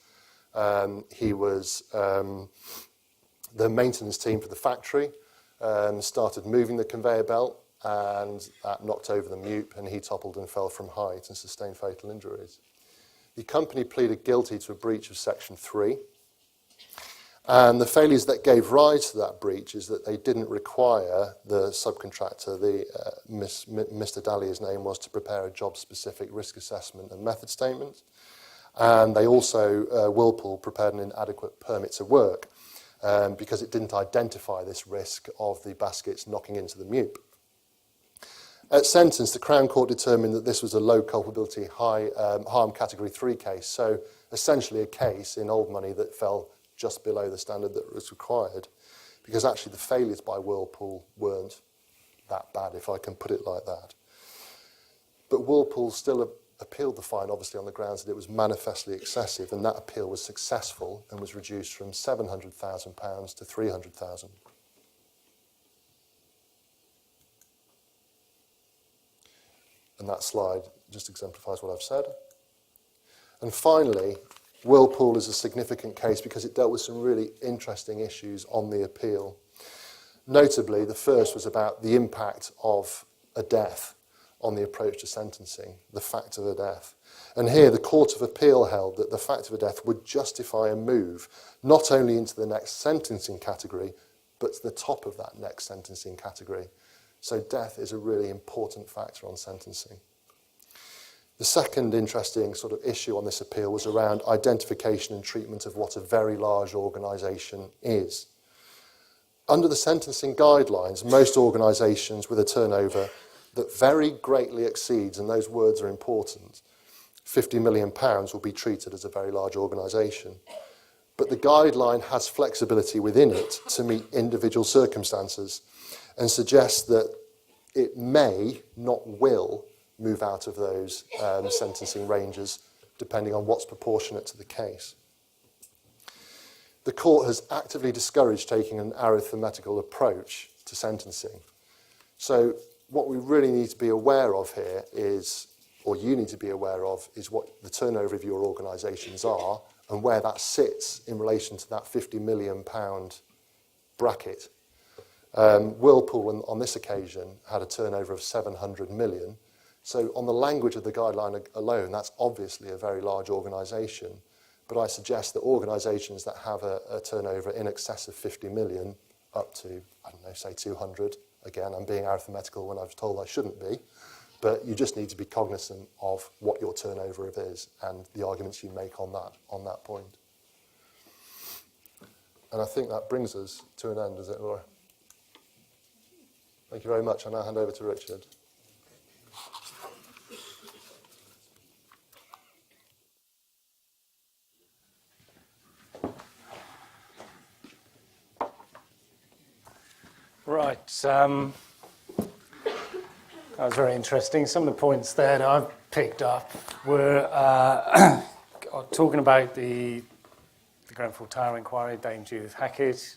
He was the maintenance team for the factory, started moving the conveyor belt, and that knocked over the MUPE, and he toppled and fell from height and sustained fatal injuries. The company pleaded guilty to a breach of Section 3, And the failures that gave rise to that breach is that they didn't require the subcontractor, Mr. Dahlia's name was, to prepare a job-specific risk assessment and method statement. And they also, Whirlpool, prepared an inadequate permit to work because it didn't identify this risk of the baskets knocking into the MEWP. At sentence, the Crown Court determined that this was a low culpability, high harm category 3 case, so essentially a case in old money that fell just below the standard that was required, because actually the failures by Whirlpool weren't that bad, if I can put it like that. But Whirlpool still appealed the fine, obviously on the grounds that it was manifestly excessive, and that appeal was successful and was reduced from £700,000 to £300,000. And that slide just exemplifies what I've said. And finally, Whirlpool is a significant case because it dealt with some really interesting issues on the appeal. Notably, the first was about the impact of a death on the approach to sentencing, the fact of a death. And here the Court of Appeal held that the fact of a death would justify a move not only into the next sentencing category, but to the top of that next sentencing category. So death is a really important factor on sentencing. The second interesting sort of issue on this appeal was around identification and treatment of what a very large organisation is. Under the sentencing guidelines, most organisations with a turnover that very greatly exceeds, and those words are important, £50 million will be treated as a very large organisation. But the guideline has flexibility within it to meet individual circumstances and suggests that it may, not will, move out of those sentencing ranges, depending on what's proportionate to the case. The court has actively discouraged taking an arithmetical approach to sentencing. So what we really need to be aware of here is, or you need to be aware of, is what the turnover of your organisations are and where that sits in relation to that £50 million bracket. Whirlpool, on this occasion, had a turnover of 700 million. So on the language of the guideline alone, that's obviously a very large organisation. But I suggest that organisations that have a turnover in excess of 50 million, up to, I don't know, say 200, again, I'm being arithmetical when I was told I shouldn't be, but you just need to be cognizant of what your turnover is and the arguments you make on that point. And I think that brings us to an end, is it, Laura? Thank you very much. I'll now hand over to Richard. Right, that was very interesting. Some of the points there that I've picked up were talking about the Grenfell Tower inquiry, Dame Judith Hackett.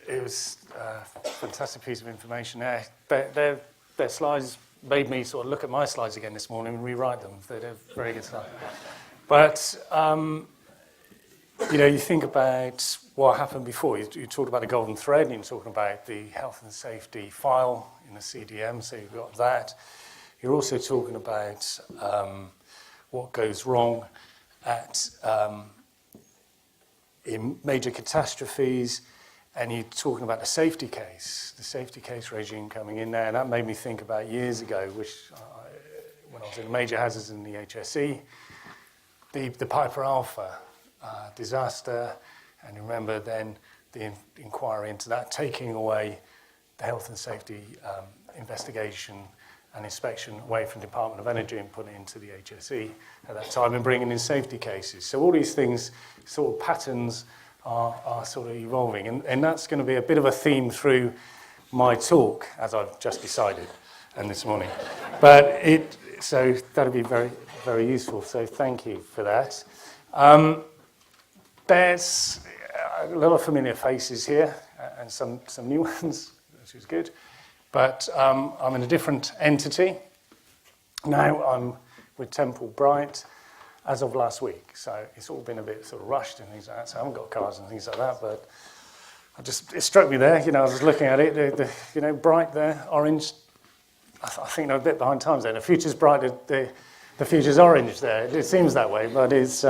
It was a fantastic piece of information there. Their slides made me sort of look at my slides again this morning and rewrite them. They're very good slides. But, you think about what happened before. You talked about the golden thread, and you're talking about the health and safety file in the CDM, so you've got that. You're also talking about what goes wrong in major catastrophes, and you're talking about the safety case regime coming in there, and that made me think about years ago, when I was in major hazards in the HSE, the Piper Alpha disaster, and remember then the inquiry into that, taking away the health and safety investigation and inspection away from Department of Energy and putting it into the HSE at that time and bringing in safety cases. So all these things, sort of patterns are sort of evolving, and that's going to be a bit of a theme through my talk, as I've just decided, and this morning. So that'll be very, very useful, so thank you for that. There's a lot of familiar faces here and some new ones, which is good. But I'm in a different entity. Now I'm with Temple Bright as of last week. So it's all been a bit sort of rushed and things like that. So I haven't got cars and things like that. But it struck me there. I was looking at it. Bright there, orange. I think they're a bit behind times there. The future's bright. The future's orange there. It seems that way, but it's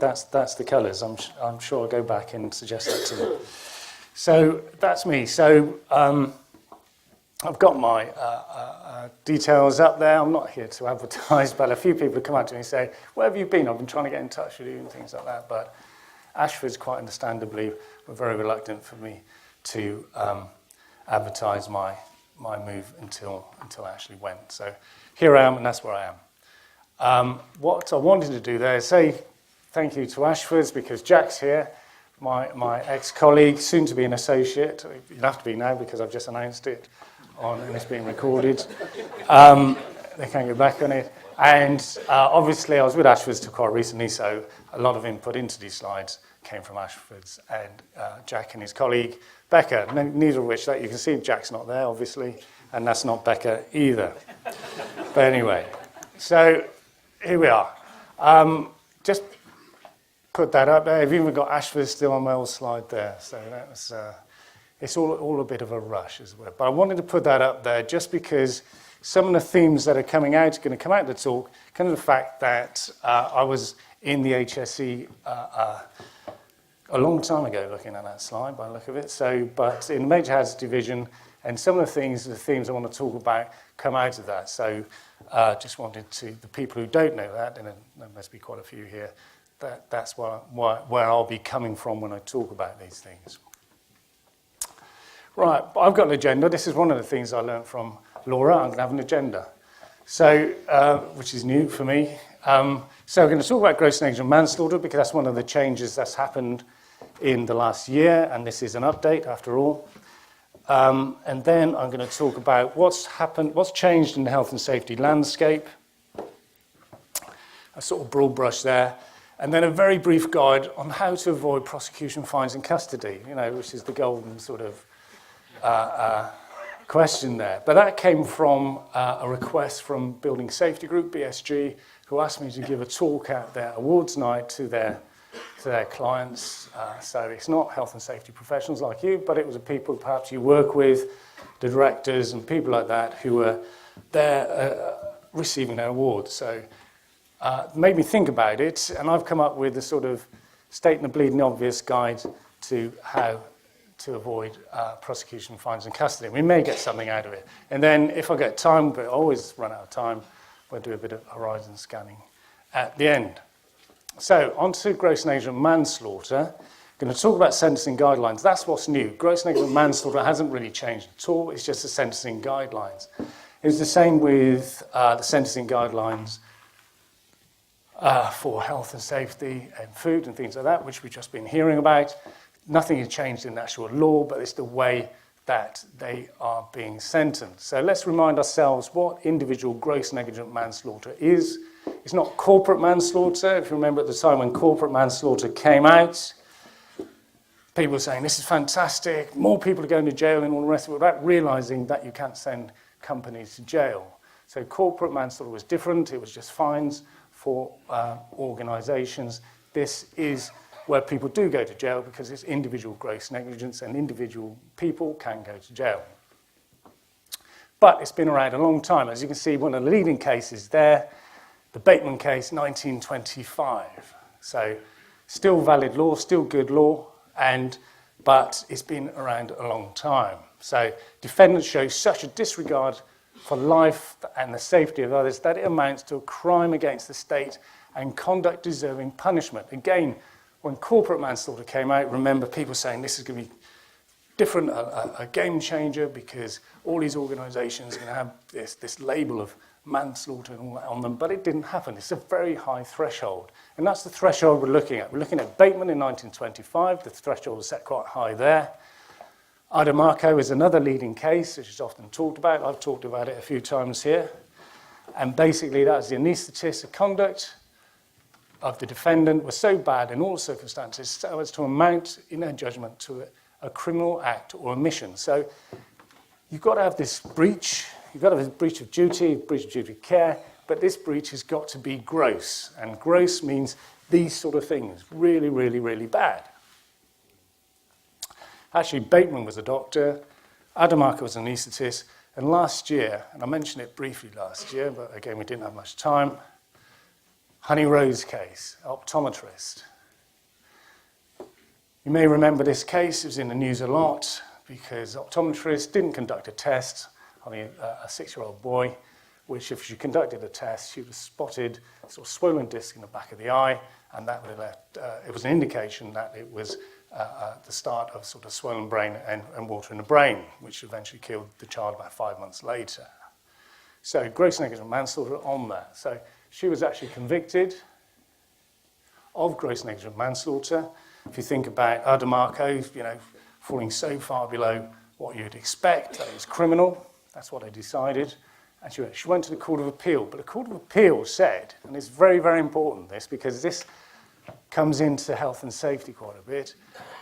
That's the colours. I'm sure I'll go back and suggest that to them. So that's me. So I've got my details up there. I'm not here to advertise, but a few people have come up to me and say, where have you been? I've been trying to get in touch with you and things like that. But Ashford's, quite understandably, were very reluctant for me to advertise my move until I actually went. So here I am, and that's where I am. What I wanted to do there is say thank you to Ashford's, because Jack's here, my ex-colleague, soon to be an associate. You'll have to be now because I've just announced it and it's being recorded. They can't get back on it. And obviously I was with Ashford's till quite recently, so a lot of input into these slides came from Ashford's and Jack and his colleague, Becca, neither of which that you can see Jack's not there, obviously, and that's not Becca either. But anyway, so here we are. Just put that up there. I've even got Ashford still on my old slide there. So that was, it's all a bit of a rush as well. But I wanted to put that up there just because some of the themes that are coming out, are going to come out of the talk, kind of the fact that I was in the HSE a long time ago, looking at that slide by the look of it. So, but in the Major Hazards Division, and some of the themes I want to talk about come out of that. So just wanted to, the people who don't know that, and there must be quite a few here, that's where I'll be coming from when I talk about these things. Right, I've got an agenda. This is one of the things I learned from Laura. I'm going to have an agenda, so which is new for me. So we're going to talk about gross negligent manslaughter because that's one of the changes that's happened in the last year, and this is an update after all. And then I'm going to talk about what's changed in the health and safety landscape. A sort of broad brush there. And then a very brief guide on how to avoid prosecution, fines and custody, which is the golden sort of question there. But that came from a request from Building Safety Group, BSG, who asked me to give a talk at their awards night to their clients. So it's not health and safety professionals like you, but it was the people perhaps you work with, the directors and people like that who were there receiving their awards. So made me think about it, and I've come up with a sort of stating the bleeding obvious guide to how to avoid prosecution, fines and custody. We may get something out of it. And then if I get time, but I always run out of time, we'll do a bit of horizon scanning at the end. So on to gross negligent manslaughter. I'm going to talk about sentencing guidelines. That's what's new. Gross negligent manslaughter hasn't really changed at all. It's just the sentencing guidelines. It's the same with the sentencing guidelines for health and safety and food and things like that, which we've just been hearing about. Nothing has changed in the actual law, but it's the way that they are being sentenced. So let's remind ourselves what individual gross negligent manslaughter is. It's not corporate manslaughter. If you remember at the time when corporate manslaughter came out, people were saying, this is fantastic, more people are going to jail and all the rest of it, without realising that you can't send companies to jail. So corporate manslaughter was different. It was just fines for organisations. This is where people do go to jail because it's individual gross negligence and individual people can go to jail. But it's been around a long time. As you can see, one of the leading cases there, the Bateman case, 1925. So still valid law, still good law, but it's been around a long time. So defendants show such a disregard for life and the safety of others that it amounts to a crime against the state and conduct deserving punishment. Again, when corporate manslaughter came out, remember people saying this is going to be different, a game changer, because all these organisations are going to have this label of manslaughter and all that on them, but it didn't happen. It's a very high threshold, and that's the threshold we're looking at. We're looking at Bateman in 1925. The threshold was set quite high there. Adamarco is another leading case, which is often talked about. I've talked about it a few times here. And basically, that's the anaesthetist. The conduct of the defendant was so bad in all circumstances so as to amount, in their judgment, to a criminal act or omission. So you've got to have this breach. You've got to have a breach of duty, breach of duty of care, but this breach has got to be gross. And gross means these sort of things, really, really, really bad. Actually, Bateman was a doctor, Adamarco was an anaesthetist, and last year, and I mentioned it briefly last year, but again, we didn't have much time, Honey Rose case, optometrist. You may remember this case. It was in the news a lot because optometrist didn't conduct a test on a 6-year-old boy, which if she conducted a test, she was spotted a sort of swollen disc in the back of the eye, and that would have left, it was an indication that it was the start of sort of swollen brain and water in the brain, which eventually killed the child about 5 months later. So gross negligent manslaughter on that. So she was actually convicted of gross negligent manslaughter. If you think about Adamarco, you know, falling so far below what you'd expect, that is criminal. That's what they decided. And she went to the Court of Appeal. But the Court of Appeal said, and it's very, very important, this, because this comes into health and safety quite a bit,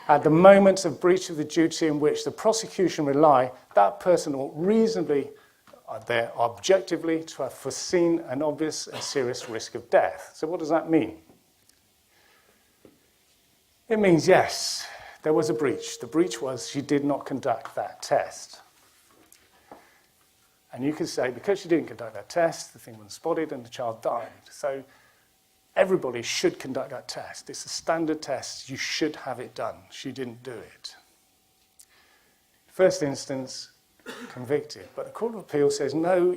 at the moment of breach of the duty in which the prosecution rely, that person ought reasonably, there objectively, to have foreseen an obvious and serious risk of death. So what does that mean? It means, yes, there was a breach. The breach was she did not conduct that test. And you could say, because she didn't conduct that test, the thing was spotted and the child died. So everybody should conduct that test. It's a standard test. You should have it done. She didn't do it. First instance, convicted. But the Court of Appeal says, no,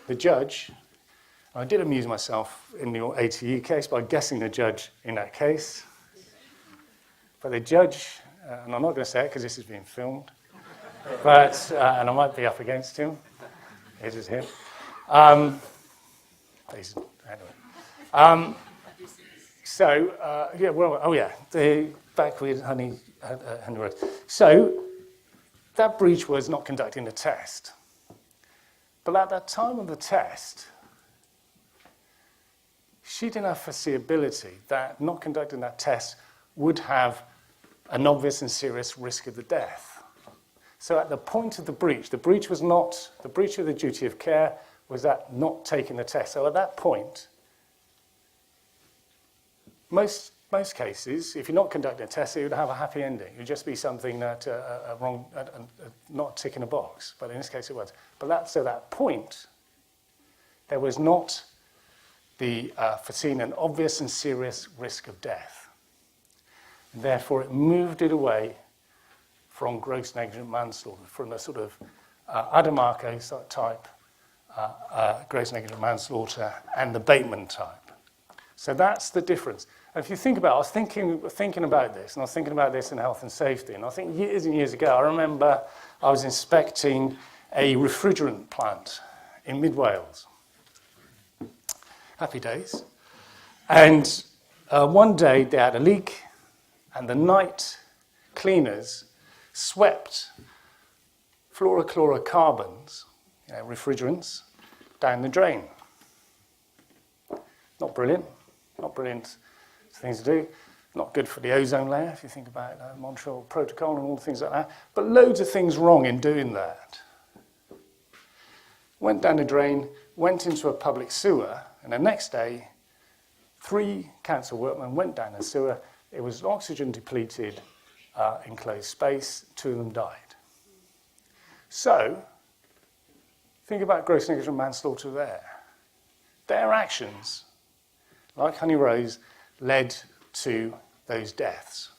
the judge, I did amuse myself in the ATE case by guessing the judge in that case. But the judge, and I'm not going to say it because this is being filmed, but, and I might be up against him. It is him. Anyway. Back with Honey Rose. So that breach was not conducting the test. But at that time of the test, she didn't have foreseeability that not conducting that test would have an obvious and serious risk of the death. So at the point of the breach was not, the breach of the duty of care was that not taking the test. So at that point, most cases, if you're not conducting a test, it would have a happy ending. It would just be something that not ticking a box. But in this case, it was. But so that point, there was not the foreseen an obvious and serious risk of death. And therefore, it moved it away from gross negligent manslaughter, from the sort of Adamarco type gross negligent manslaughter and the Bateman type. So that's the difference. And if you think about it, I was thinking about this, and I was thinking about this in health and safety, and I think years and years ago, I remember I was inspecting a refrigerant plant in mid Wales. Happy days. And one day they had a leak, and the night cleaners swept fluorochlorocarbons, refrigerants, down the drain. Not brilliant things to do. Not good for the ozone layer, if you think about Montreal Protocol and all the things like that. But loads of things wrong in doing that. Went down the drain, went into a public sewer, and the next day, 3 council workmen went down the sewer. It was an oxygen-depleted enclosed space. 2 of them died. So, think about gross negligent manslaughter there. Their actions, like Honey Rose, led to those deaths.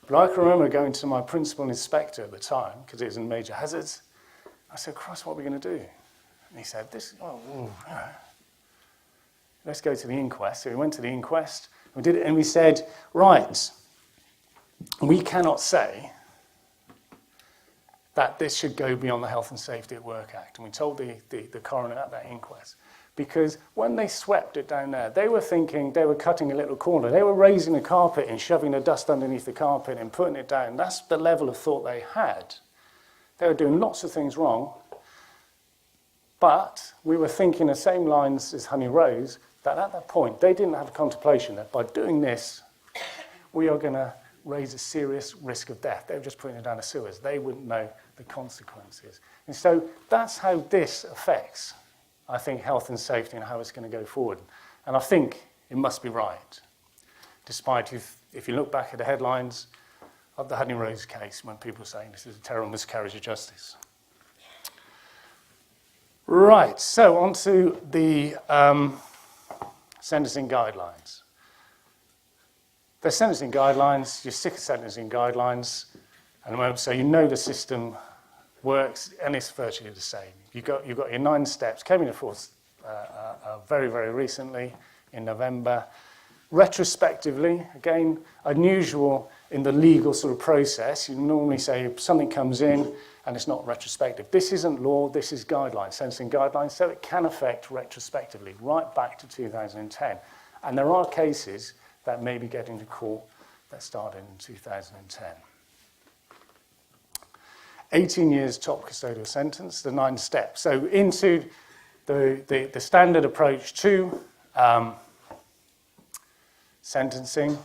But I can remember going to my principal inspector at the time, because it was in major hazards. I said, Christ, what are we going to do? And he said, let's go to the inquest. So we went to the inquest, we did it, and we said, right, we cannot say that this should go beyond the Health and Safety at Work Act. And we told the coroner at that inquest. Because when they swept it down there, they were thinking they were cutting a little corner. They were raising the carpet and shoving the dust underneath the carpet and putting it down. That's the level of thought they had. They were doing lots of things wrong. But we were thinking the same lines as Honey Rose, that at that point, they didn't have a contemplation that by doing this, we are going to raise a serious risk of death. They were just putting it down the sewers. They wouldn't know the consequences. And so that's how this affects, I think, health and safety and how it's going to go forward. And I think it must be right, despite if you look back at the headlines of the Honey Rose case when people are saying this is a terrible miscarriage of justice. Right, so on to the sentencing guidelines. They're sentencing guidelines, you're sick of sentencing guidelines, and so you know the system works, and it's virtually the same. You've got your 9 steps, came into force very, very recently in November. Retrospectively, again, unusual in the legal sort of process. You normally say something comes in and it's not retrospective. This isn't law, this is guidelines, sentencing guidelines, so it can affect retrospectively, right back to 2010. And there are cases that may be getting to court that started in 2010. 18 years top custodial sentence, the 9 steps. So into the standard approach to sentencing,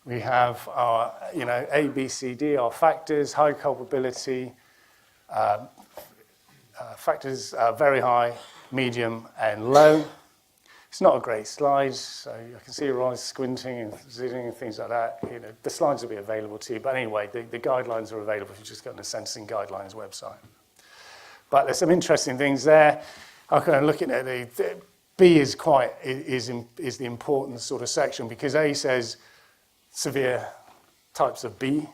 we have our, A, B, C, D, our factors, high culpability, factors very high, medium, and low. It's not a great slide, so I can see your eyes squinting and zooming and things like that. The slides will be available to you, but anyway, the guidelines are available if you just go on the Sentencing Guidelines website. But there's some interesting things there. I'm kind of looking at the B is the important sort of section, because A says severe types of B,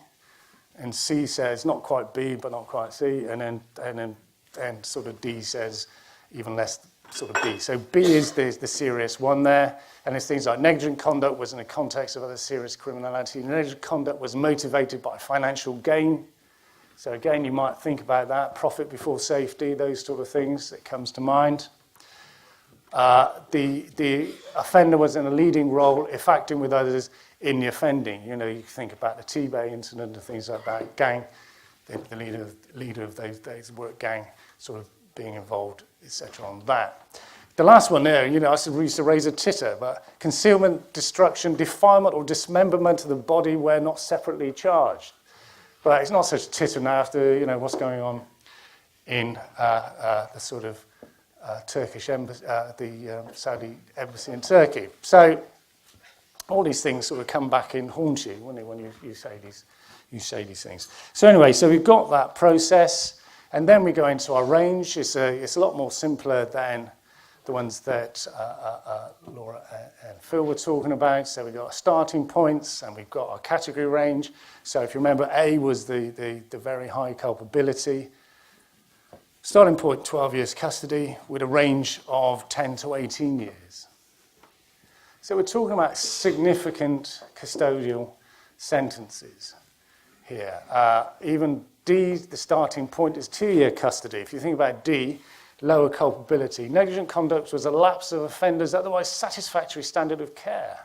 and C says not quite B but not quite C, and then sort of D says even less sort of B. So B is the serious one there, and it's things like negligent conduct was in the context of other serious criminality. Negligent conduct was motivated by financial gain. So again, you might think about that, profit before safety, those sort of things that comes to mind. The offender was in a leading role if acting with others in the offending. You think about the T-Bay incident and things like that. Gang, the leader of those work gang sort of being involved, etc. on that. The last one there, I used to raise a titter, but concealment, destruction, defilement or dismemberment of the body where not separately charged. But it's not such a titter now after, what's going on in the sort of Turkish embassy, the Saudi embassy in Turkey. So all these things sort of come back and haunt you when you say these things. So anyway, so we've got that process. And then we go into our range. It's a lot more simpler than the ones that Laura and Phil were talking about. So we've got our starting points and we've got our category range. So if you remember, A was the very high culpability. Starting point, 12 years custody with a range of 10 to 18 years. So we're talking about significant custodial sentences here. Even D, the starting point is 2-year custody. If you think about D, lower culpability. Negligent conduct was a lapse of offender's otherwise satisfactory standard of care.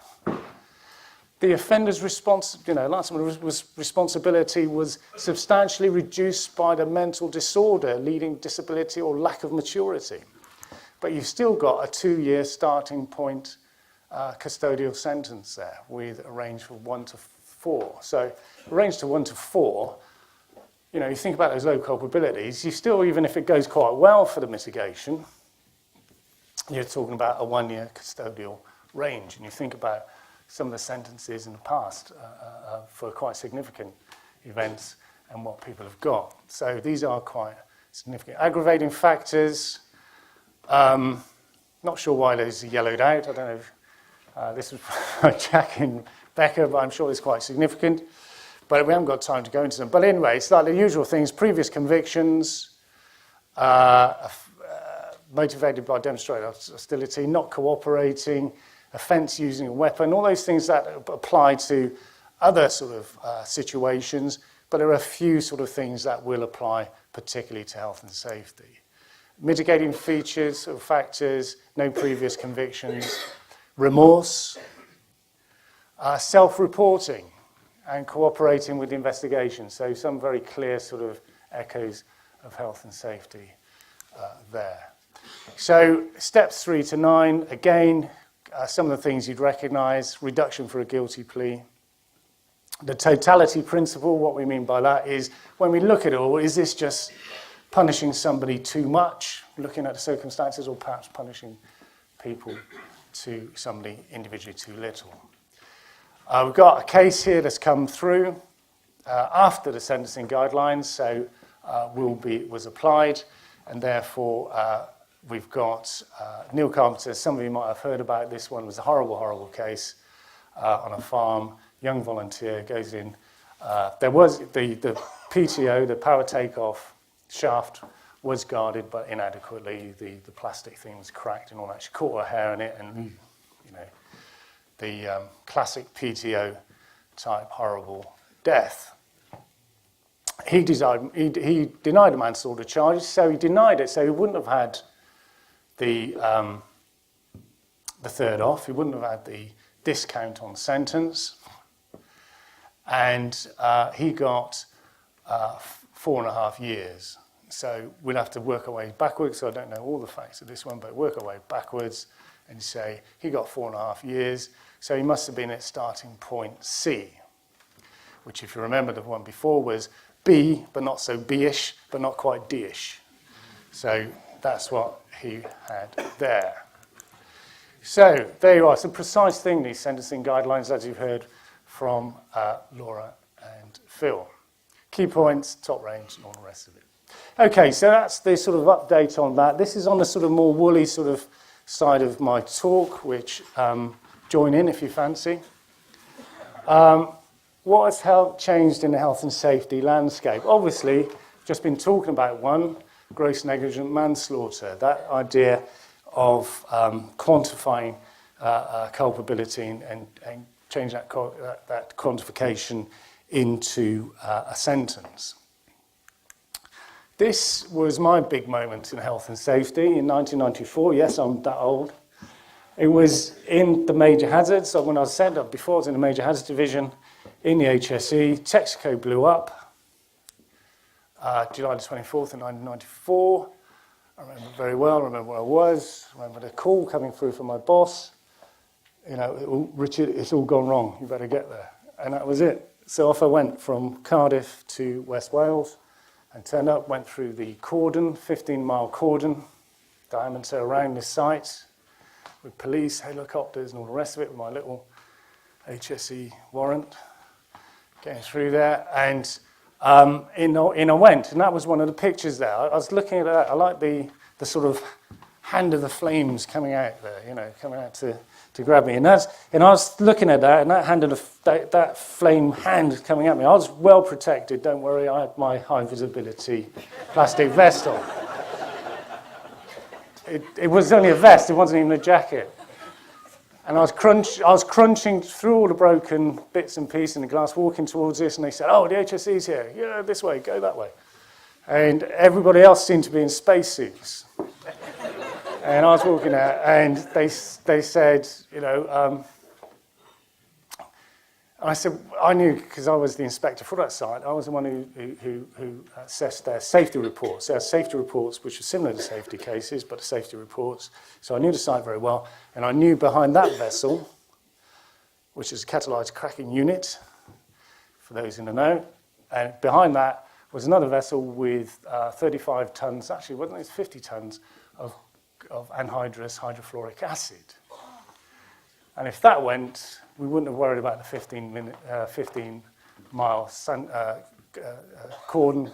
The offender's responsibility was substantially reduced by the mental disorder, leading disability or lack of maturity. But you've still got a 2-year starting point custodial sentence there with a range from 1 to 4. So a range to 1 to 4, you think about those low culpabilities, you still, even if it goes quite well for the mitigation, you're talking about a 1-year custodial range. And you think about some of the sentences in the past for quite significant events and what people have got. So these are quite significant. Aggravating factors, not sure why those are yellowed out. I don't know if this was Jack and Becca, but I'm sure it's quite significant. But we haven't got time to go into them. But anyway, it's like the usual things, previous convictions, motivated by demonstrated hostility, not cooperating, offence using a weapon, all those things that apply to other sort of situations, but there are a few sort of things that will apply particularly to health and safety. Mitigating features or factors, no previous convictions, remorse, self-reporting, and cooperating with the investigation. So some very clear sort of echoes of health and safety there. So steps 3 to 9, again, some of the things you'd recognise, reduction for a guilty plea. The totality principle, what we mean by that is when we look at it all, is this just punishing somebody too much, looking at the circumstances, or perhaps punishing people to somebody individually too little? We've got a case here that's come through after the sentencing guidelines, so was applied, and therefore we've got Neil Carpenter. Some of you might have heard about this one. It was a horrible, horrible case on a farm. Young volunteer goes in. There was the PTO, the power takeoff shaft, was guarded, but inadequately. The plastic thing was cracked and all that. She caught her hair in it, and the classic PTO type horrible death. He denied the manslaughter charges, so he denied it, so he wouldn't have had the third off. He wouldn't have had the discount on sentence, and he got 4.5 years. So we'll have to work our way backwards. So I don't know all the facts of this one, but work our way backwards and say he got 4.5 years. So he must have been at starting point C, which, if you remember, the one before was B, but not so B-ish, but not quite D-ish. So that's what he had there. So there you are. It's a precise thing, these sentencing guidelines, as you've heard from Laura and Phil. Key points, top range, and all the rest of it. Okay, so that's the sort of update on that. This is on the sort of more woolly sort of side of my talk, which join in if you fancy. What has changed in the health and safety landscape? Obviously, just been talking about one, gross negligent manslaughter, that idea of quantifying culpability and change that quantification into a sentence. This was my big moment in health and safety in 1994. Yes, I'm that old. It was in the major hazards. So when I was sent up before, I was in the major hazards division in the HSE. Texaco blew up July the 24th in 1994. I remember very well. I remember where I was. I remember the call coming through from my boss. You know, Richard, it's all gone wrong. You better get there. And that was it. So off I went from Cardiff to West Wales. And turned up, went through the cordon, 15-mile cordon, diameter around the site, with police, helicopters, and all the rest of it, with my little HSE warrant, getting through there. And in I went, and that was one of the pictures there. I was looking at that. I like the sort of hand of the flames coming out there, you know, coming out to grab me. And I was looking at that, and that hand of that flame hand coming at me. I was well protected, don't worry. I had my high visibility plastic vest on. It was only a vest, it wasn't even a jacket. And I was crunching through all the broken bits and pieces in the glass, walking towards this, and they said, "Oh, the HSE's here. Yeah, this way, go that way." And everybody else seemed to be in spacesuits. And I was walking out, and they said, you know, and I said, I knew, because I was the inspector for that site, I was the one who assessed their safety reports. Their safety reports, which are similar to safety cases, but safety reports. So I knew the site very well, and I knew behind that vessel, which is a catalyzed cracking unit, for those in the know, and behind that was another vessel with 35 tons, actually, wasn't it? 50 tons of anhydrous hydrofluoric acid. And if that went, we wouldn't have worried about the 15-mile cordon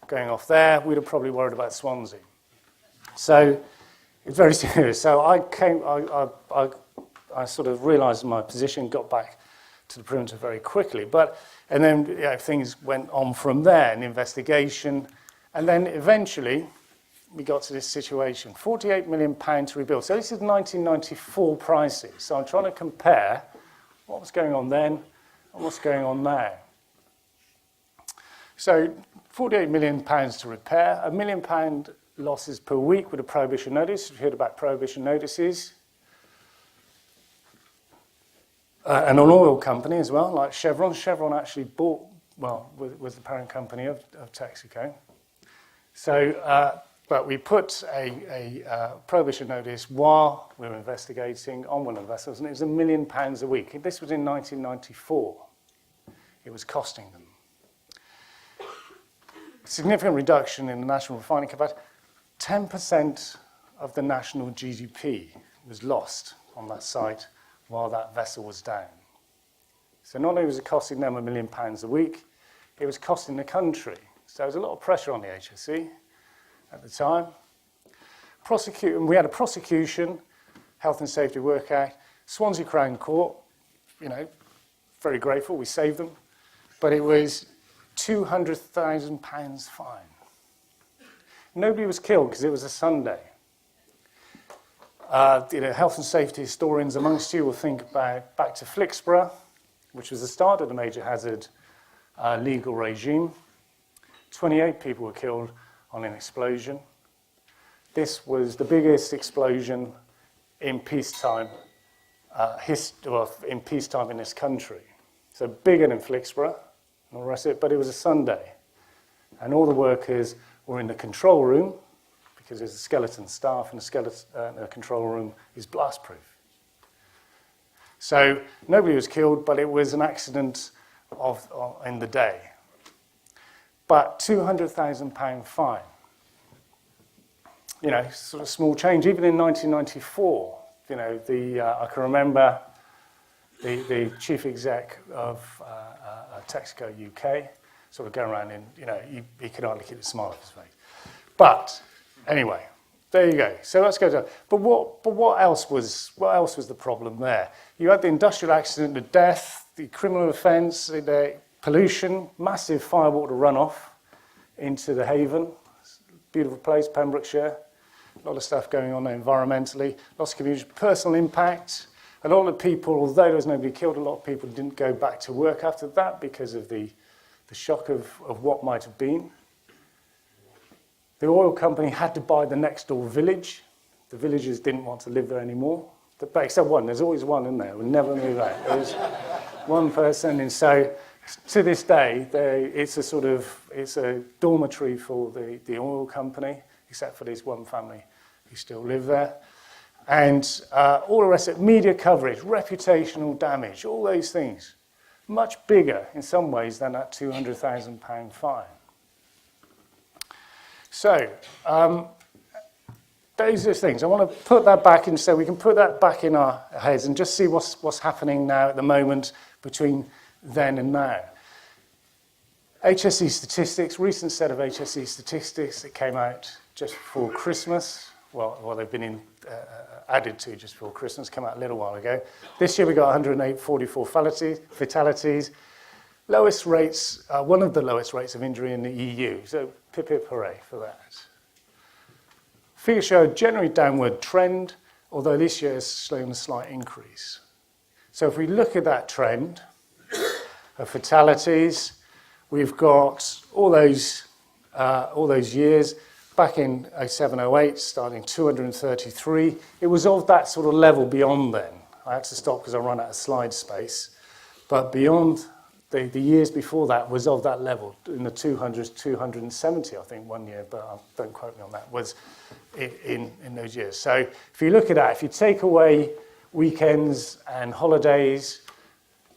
going off there. We'd have probably worried about Swansea. So it's very serious. So I sort of realised my position, got back to the perimeter very quickly. And then things went on from there, an investigation, and then eventually we got to this situation, £48 million to rebuild. So this is 1994 prices. So I'm trying to compare what was going on then and what's going on now. So £48 million to repair, £1 million losses per week with a prohibition notice. You've heard about prohibition notices. And an oil company as well, like Chevron. Chevron actually bought, was the parent company of Texaco. So, but we put a prohibition notice while we were investigating on one of the vessels, and it was £1 million a week. This was in 1994. It was costing them. Significant reduction in the national refining capacity. 10% of the national GDP was lost on that site while that vessel was down. So not only was it costing them £1 million a week, it was costing the country. So there was a lot of pressure on the HSE at the time. we had a prosecution, Health and Safety Work Act, Swansea Crown Court, very grateful, we saved them, but it was £200,000 fine. Nobody was killed because it was a Sunday. Health and safety historians amongst you will think back to Flixborough, which was the start of the major hazard legal regime. 28 people were killed on an explosion. This was the biggest explosion in peacetime, in peacetime in this country. So bigger than Flixborough and all the rest of it, but it was a Sunday. And all the workers were in the control room, because there's a skeleton staff, and the control room is blast-proof. So nobody was killed, but it was an accident in the day. But £200,000 fine. Sort of small change. Even in 1994, I can remember the chief exec of Texaco UK sort of going around and, he could hardly keep a smile off his face. But anyway, there you go. So let's go to. But what else was the problem there? You had the industrial accident, the death, the criminal offence, the pollution, massive firewater runoff into the Haven. Beautiful place, Pembrokeshire. A lot of stuff going on there environmentally. Lots of community, personal impact. A lot of people, although there was nobody killed, a lot of people didn't go back to work after that because of the shock of what might have been. The oil company had to buy the next door village. The villagers didn't want to live there anymore. Except one, there's always one in there, we'll never move out. There's one person, and so to this day, it's a dormitory for the oil company, except for this one family who still live there. And all the rest of it, media coverage, reputational damage, all those things, much bigger in some ways than that £200,000 fine. So, those are things. I want to put that back in, so we can put that back in our heads and just see what's happening now at the moment between then and now. HSE statistics, recent set of HSE statistics that came out just before Christmas. Well, they've been added to just before Christmas, came out a little while ago. This year we got 144 fatalities. Lowest rates, one of the lowest rates of injury in the EU. So pip pip hooray for that. Figures show a generally downward trend, although this year is showing a slight increase. So if we look at that trend of fatalities, we've got all those years. Back in 07-08, starting 233. It was of that sort of level beyond then. I had to stop because I ran out of slide space. But beyond the years before that was of that level, in the 200s, 270, I think, one year, but don't quote me on that, was in those years. So if you look at that, if you take away weekends and holidays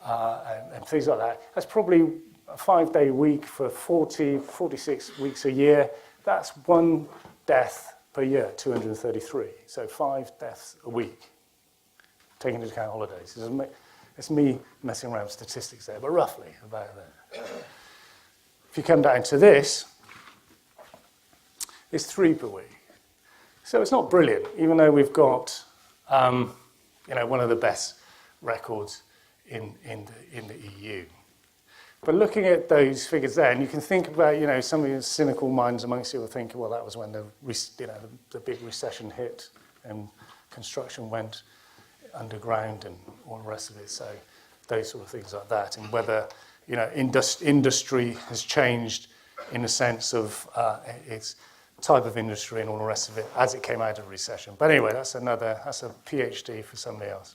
and things like that, that's probably a 5-day week for 46 weeks a year. That's one death per year, 233. So 5 deaths a week, taking into account holidays. It's me messing around with statistics there, but roughly about that. If you come down to this, it's 3 per week. So it's not brilliant, even though we've got one of the best records in the EU. But looking at those figures there, and you can think about, some of your cynical minds amongst you will think, well, that was when the big recession hit and construction went underground and all the rest of it. So those sort of things like that, and whether industry has changed in the sense of its type of industry and all the rest of it as it came out of recession. But anyway, that's a PhD for somebody else.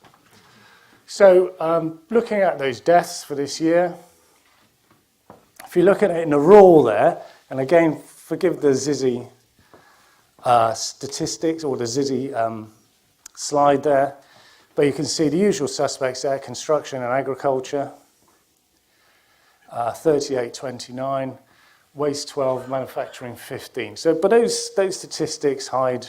So looking at those deaths for this year. If you look at it in the raw there, and again, forgive the Zizzy statistics or the Zizzy slide there, but you can see the usual suspects there, construction and agriculture, 38.29, waste 12, manufacturing 15. So, but those statistics hide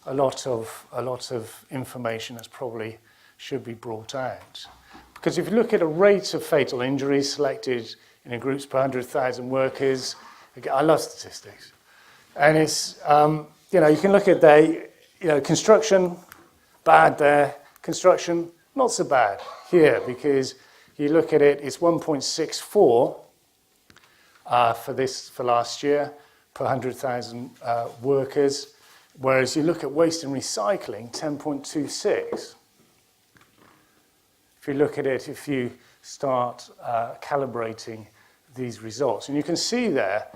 a lot of information that's probably should be brought out. Because if you look at a rate of fatal injuries selected in a groups per 100,000 workers, I love statistics, and it's you can look at construction, bad there. Construction, not so bad here, because you look at it, it's 1.64 for last year per 100,000 workers, whereas you look at waste and recycling, 10.26. If you look at it, if you start calibrating these results, and you can see there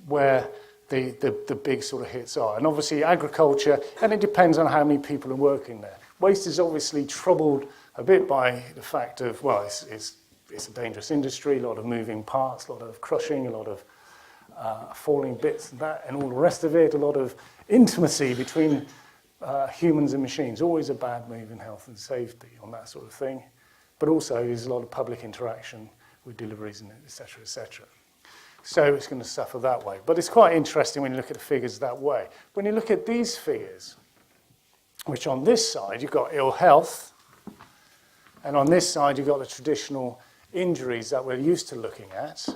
where the big sort of hits are. And obviously agriculture, and it depends on how many people are working there. Waste is obviously troubled a bit by the fact of, well, it's a dangerous industry, a lot of moving parts, a lot of crushing, a lot of falling bits and that, and all the rest of it, a lot of intimacy between humans and machines. Always a bad move in health and safety on that sort of thing. But also there's a lot of public interaction with deliveries and et cetera, et cetera. So it's going to suffer that way. But it's quite interesting when you look at the figures that way. When you look at these figures, which on this side you've got ill health, and on this side you've got the traditional injuries that we're used to looking at,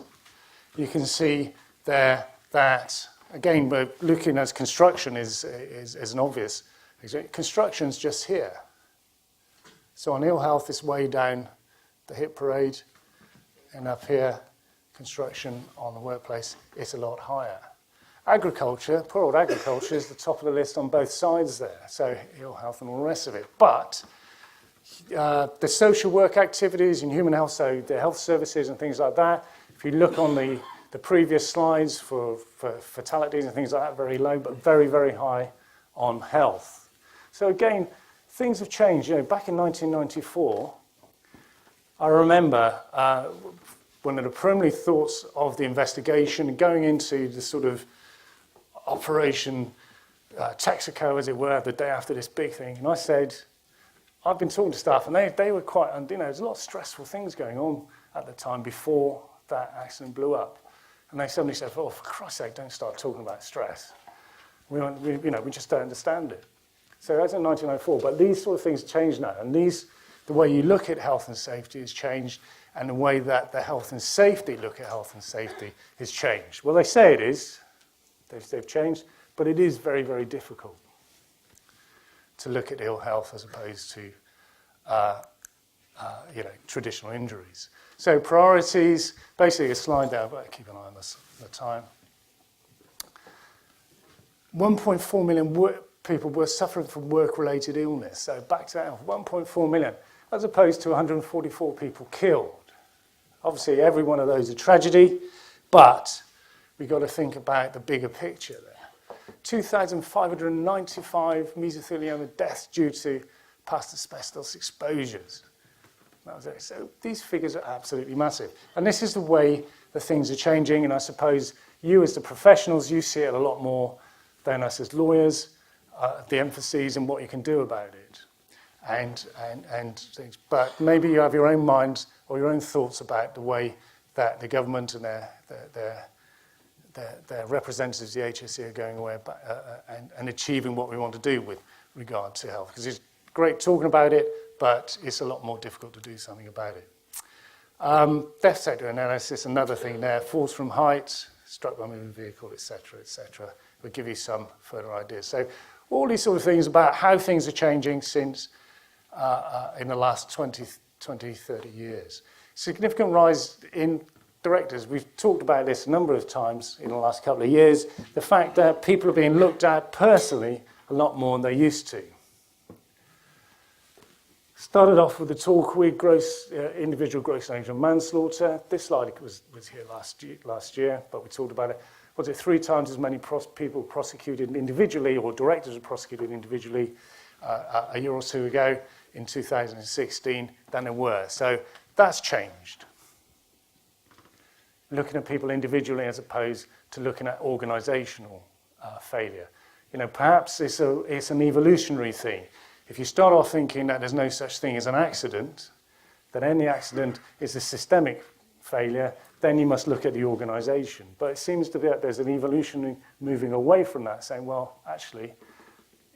you can see there that, again, we're looking at construction is an obvious. Construction's just here. So on ill health, it's way down the hit parade, and up here, construction on the workplace, it's a lot higher. Agriculture, poor old agriculture, is the top of the list on both sides there, so ill health and all the rest of it. But the social work activities in human health, so the health services and things like that, if you look on the previous slides for fatalities and things like that, very low, but very, very high on health. So again, things have changed. Back in 1994, I remember one of the preliminary thoughts of the investigation, going into the sort of Operation Texaco, as it were, the day after this big thing, and I said, I've been talking to staff, and they were quite, there's a lot of stressful things going on at the time before that accident blew up. And they suddenly said, oh, for Christ's sake, don't start talking about stress. We just don't understand it. So that's in 1904, but these sort of things change now, and the way you look at health and safety has changed, and the way that the health and safety look at health and safety has changed. Well, they say it is. They've changed, but it is very, very difficult to look at ill health as opposed to traditional injuries. So priorities, basically a slide there, but keep an eye on the time. 1.4 million people were suffering from work-related illness. So back to health, 1.4 million, as opposed to 144 people killed. Obviously, every one of those is a tragedy, but we've got to think about the bigger picture there. 2,595 mesothelioma deaths due to past asbestos exposures. That was it. So these figures are absolutely massive. And this is the way the things are changing, and I suppose you as the professionals, you see it a lot more than us as lawyers, the emphases and what you can do about it. And things. But maybe you have your own minds or your own thoughts about the way that the government and their representatives, the HSE, are going away and achieving what we want to do with regard to health. Because it's great talking about it, but it's a lot more difficult to do something about it. Death sector analysis, another thing there, falls from height, struck by a moving vehicle, etc., etc. We'll give you some further ideas. So all these sort of things about how things are changing since in the last 20, 30 years. Significant rise in directors. We've talked about this a number of times in the last couple of years. The fact that people are being looked at personally a lot more than they used to. Started off with the talk with individual gross negligent manslaughter. This slide was here last year, but we talked about it. Was it 3 times as many people prosecuted individually, or directors were prosecuted individually a year or two ago in 2016 than there were. So that's changed. Looking at people individually as opposed to looking at organisational failure. Perhaps it's an evolutionary thing. If you start off thinking that there's no such thing as an accident, that any accident is a systemic failure, then you must look at the organisation. But it seems to be that there's an evolution moving away from that, saying, well, actually,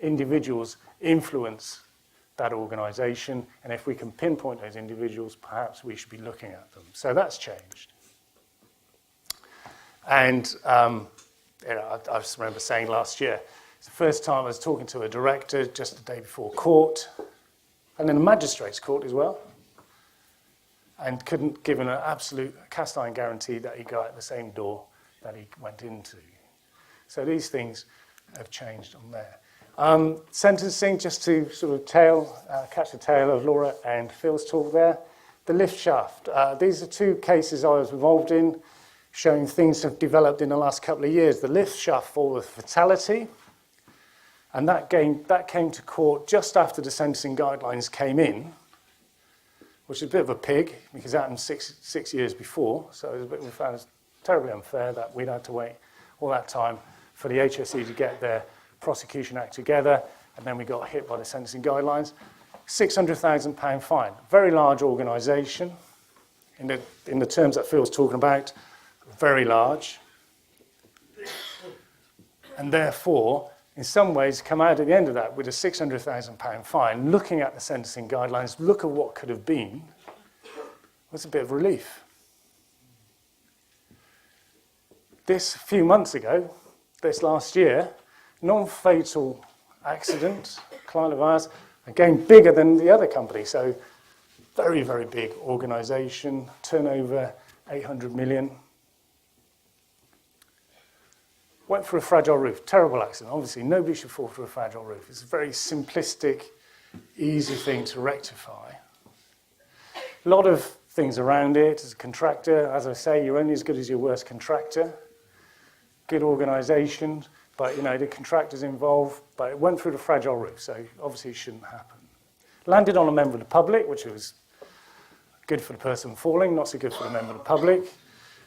individuals influence that organisation, and if we can pinpoint those individuals, perhaps we should be looking at them. So that's changed. And I just remember saying last year, It's the first time I was talking to a director just the day before court, and in a magistrate's court as well, and couldn't give an absolute cast iron guarantee that he'd go out the same door that he went into. So these things have changed on there. Sentencing, just to sort of catch the tail of Laura and Phil's talk there. The lift shaft. These are two cases I was involved in, showing things have developed in the last couple of years. The lift shaft fall with fatality, and that came to court just after the sentencing guidelines came in, which is a bit of a pig, because it happened six years before, so we found it terribly unfair that we'd had to wait all that time for the HSE to get their prosecution act together, and then we got hit by the sentencing guidelines. £600,000 fine. Very large organisation. In the terms that Phil's talking about, very large. And therefore, in some ways, come out at the end of that with a £600,000 fine, looking at the sentencing guidelines, look at what could have been, was a bit of relief. This, a few months ago, this last year, non-fatal accident, client of ours, again, bigger than the other company, so very, very big organisation, turnover 800 million. Went for a fragile roof, terrible accident. Obviously, nobody should fall for a fragile roof. It's a very simplistic, easy thing to rectify. A lot of things around it. As a contractor, as I say, you're only as good as your worst contractor. Good organisation. But, the contractors involved, but it went through the fragile roof, so obviously it shouldn't happen. Landed on a member of the public, which was good for the person falling, not so good for the member of the public.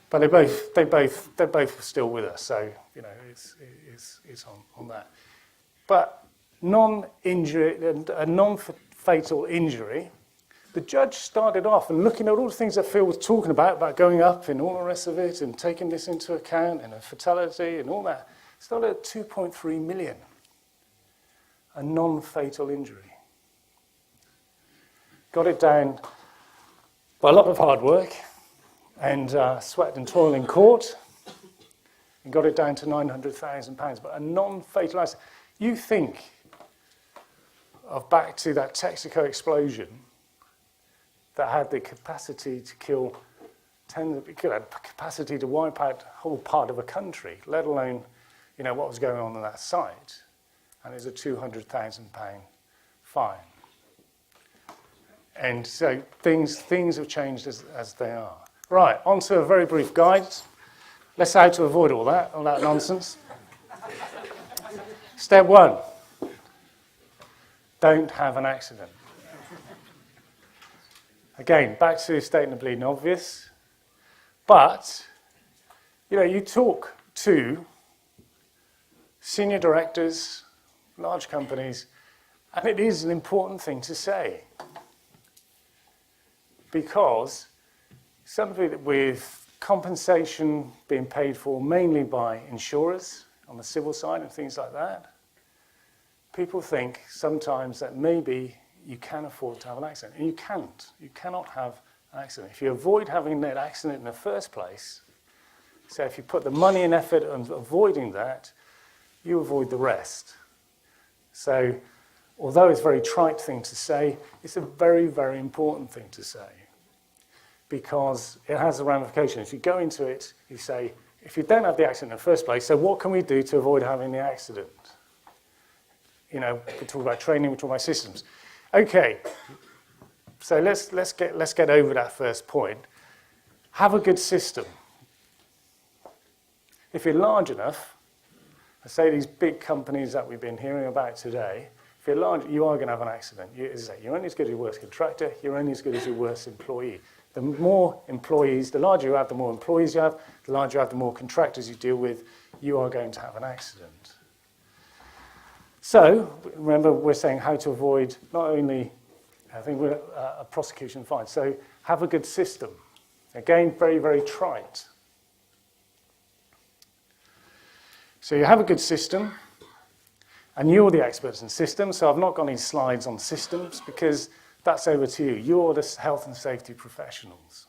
But they're both still with us, so, it's on that. But a non-fatal injury, the judge started off and looking at all the things that Phil was talking about going up and all the rest of it, and taking this into account, and a fatality and all that. Started at 2.3 million, a non-fatal injury. Got it down by a lot of hard work and sweat and toil in court, and got it down to £900,000. But a non-fatal accident. You think of back to that Texaco explosion that had the capacity to kill tens of, it had the capacity to wipe out a whole part of a country, let alone what was going on that site, and it's a £200,000 fine. And so things have changed as they are. Right, on to a very brief guide. Let's how to avoid all that nonsense. Step 1, don't have an accident. Again, back to stating the bleeding obvious, but, you talk to senior directors, large companies, and it is an important thing to say. Because something with compensation being paid for mainly by insurers on the civil side and things like that, people think sometimes that maybe you can afford to have an accident. And you can't. You cannot have an accident. If you avoid having that accident in the first place, so if you put the money and effort on avoiding that, you avoid the rest. So, although it's a very trite thing to say, it's a very, very important thing to say. Because it has a ramification. If you go into it, you say, if you don't have the accident in the first place, so what can we do to avoid having the accident? We talk about training, we talk about systems. Okay, so let's get over that first point. Have a good system. If you're large enough, let's say these big companies that we've been hearing about today, if you're large, you are going to have an accident. You're only as good as your worst contractor, you're only as good as your worst employee. The more employees, the larger you have, the more employees you have, the larger you have, the more contractors you deal with, you are going to have an accident. So, remember, we're saying how to avoid not only, a prosecution fine. So, have a good system. Again, very, very trite. So you have a good system, and you're the experts in systems, so I've not got any slides on systems, because that's over to you. You're the health and safety professionals.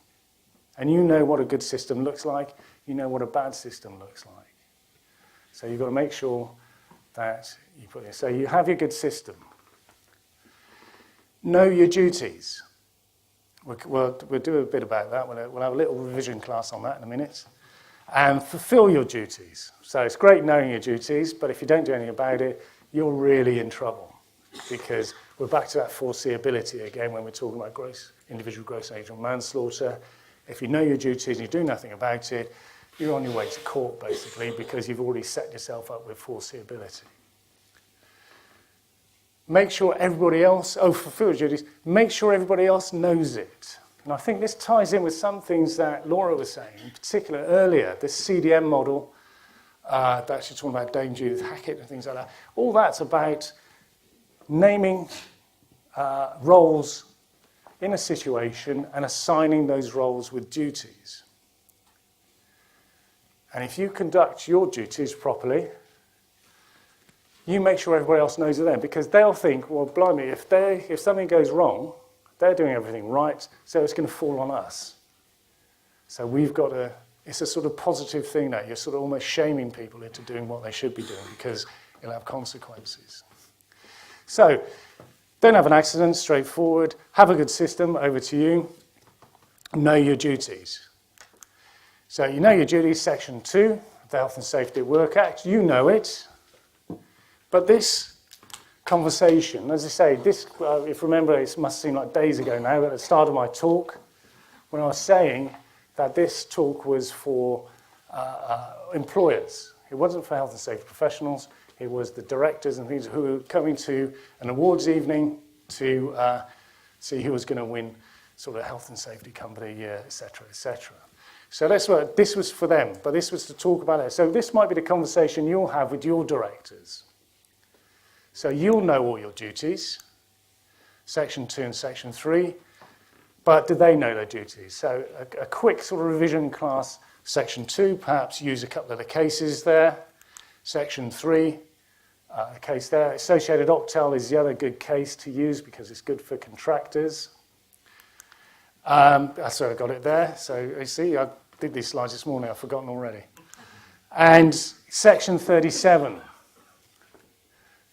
And you know what a good system looks like, you know what a bad system looks like. So you've got to make sure that you put in. So you have your good system. Know your duties. We'll do a bit about that. We'll have a little revision class on that in a minute. And fulfill your duties. So it's great knowing your duties, but if you don't do anything about it, you're really in trouble, because we're back to that foreseeability again when we're talking about individual gross negligent manslaughter. If you know your duties and you do nothing about it, you're on your way to court, basically, because you've already set yourself up with foreseeability. Make sure everybody else, fulfill your duties, make sure everybody else knows it. And I think this ties in with some things that Laura was saying, in particular earlier, this CDM model, that she's talking about Dame Judith Hackett and things like that. All that's about naming roles in a situation and assigning those roles with duties. And if you conduct your duties properly, you make sure everybody else knows it then, because they'll think, well, blimey, if something goes wrong, they're doing everything right, so it's going to fall on us. So we've got to, it's a sort of positive thing now. You're sort of almost shaming people into doing what they should be doing because it'll have consequences. So, don't have an accident, straightforward. Have a good system, over to you. Know your duties. So you know your duties, Section 2 of the Health and Safety at Work Act. You know it. But this conversation, as I say, this, if you remember, it must seem like days ago now, but at the start of my talk, when I was saying that this talk was for employers. It wasn't for health and safety professionals. It was the directors and things who were coming to an awards evening to see who was going to win sort of health and safety company year, et cetera, et cetera. So that's what, this was for them, but this was to talk about it. So this might be the conversation you'll have with your directors. So you'll know all your duties, Section 2 and Section 3, but do they know their duties? So a quick sort of revision class, Section 2, perhaps use a couple of the cases there. Section 3, a case there. Associated Octal is the other good case to use because it's good for contractors. So I got it there. So you see, I did these slides this morning, I've forgotten already. And Section 37.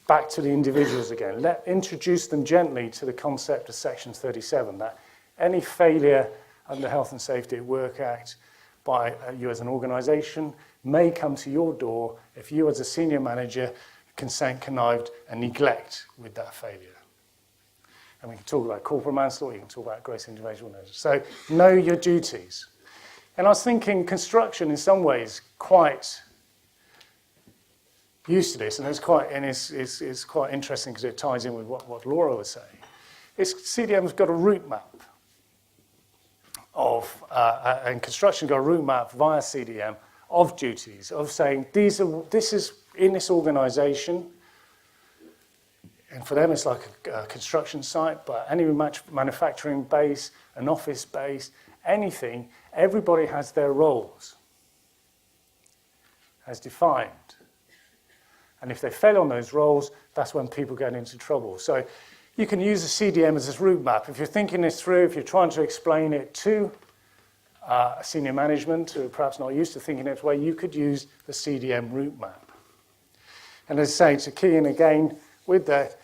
Back to the individuals again. Introduce them gently to the concept of Section 37, that any failure under the Health and Safety at Work Act by you as an organisation may come to your door if you as a senior manager consent, connived and neglect with that failure. And we can talk about corporal manslaughter, you can talk about gross individual negligence. So know your duties. And I was thinking construction in some ways quite used to this, and it's quite interesting because it ties in with what Laura was saying. CDM's got a route map of, and construction got a route map via CDM of duties, of saying this is in this organisation, and for them it's like a construction site, but any manufacturing base, an office base, anything, everybody has their roles as defined. And if they fail on those roles, that's when people get into trouble. So you can use a CDM as this route map. If you're thinking this through, if you're trying to explain it to senior management who are perhaps not used to thinking this way, you could use the CDM route map. And as I say, to key in again with that,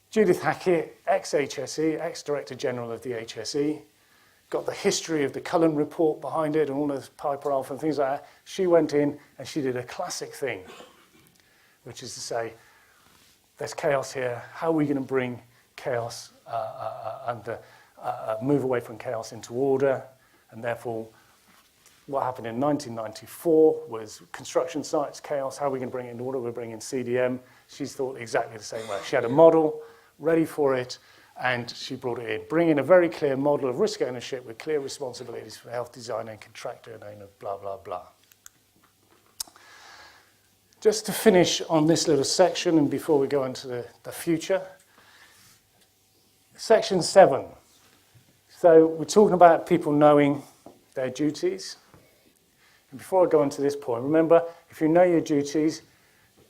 Judith Hackett, ex-HSE, ex-Director General of the HSE, got the history of the Cullen report behind it and all the Piper Alpha and things like that. She went in and she did a classic thing, which is to say, there's chaos here. How are we going to bring chaos move away from chaos into order? And therefore, what happened in 1994 was construction sites, chaos. How are we going to bring it into order? We're bringing CDM. She's thought exactly the same way. She had a model ready for it, and she brought it in, bringing a very clear model of risk ownership with clear responsibilities for health designer and contractor and owner, blah, blah, blah. Just to finish on this little section, and before we go into the future, Section 7. So we're talking about people knowing their duties. And before I go on to this point, remember, if you know your duties,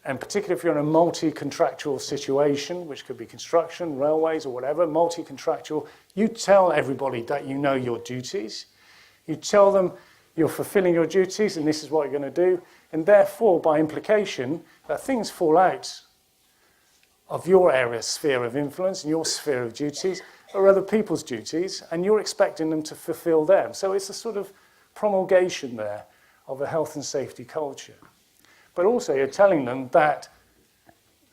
and particularly if you're in a multi-contractual situation, which could be construction, railways, or whatever, multi-contractual, you tell everybody that you know your duties. You tell them you're fulfilling your duties and this is what you're going to do. And therefore, by implication, that things fall out of your area, sphere of influence, and your sphere of duties, or other people's duties, and you're expecting them to fulfill them. So it's a sort of promulgation there of a health and safety culture. But also you're telling them that,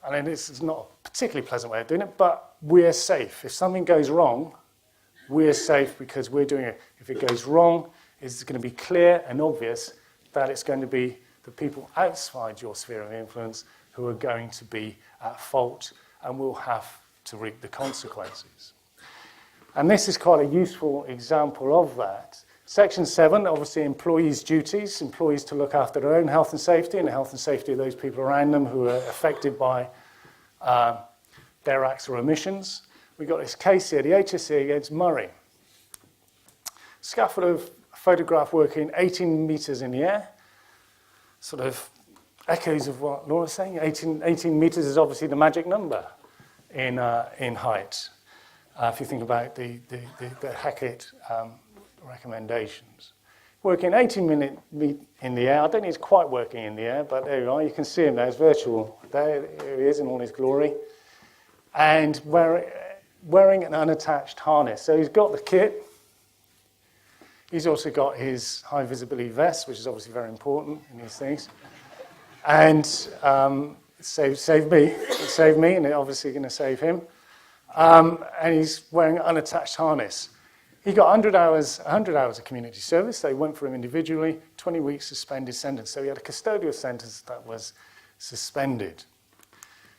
and this is not a particularly pleasant way of doing it, but we're safe. If something goes wrong, we're safe because we're doing it. If it goes wrong, it's going to be clear and obvious that it's going to be the people outside your sphere of influence who are going to be at fault and will have to reap the consequences. And this is quite a useful example of that. Section 7, obviously employees' duties, employees to look after their own health and safety and the health and safety of those people around them who are affected by their acts or omissions. We've got this case here, the HSE against Murray. Scaffolder photograph working 18 metres in the air, sort of echoes of what Laura's saying. 18 metres is obviously the magic number in height. If you think about the Hackett recommendations. Working 18 minutes in the air. I don't think it's quite working in the air, but there you are. You can see him there. It's virtual. There he is in all his glory. And wearing an unattached harness. So he's got the kit. He's also got his high visibility vest, which is obviously very important in these things. And saved me. It saved me, and it's obviously going to save him. And he's wearing an unattached harness. He got 100 hours of community service. They went for him individually, 20 weeks suspended sentence. So he had a custodial sentence that was suspended.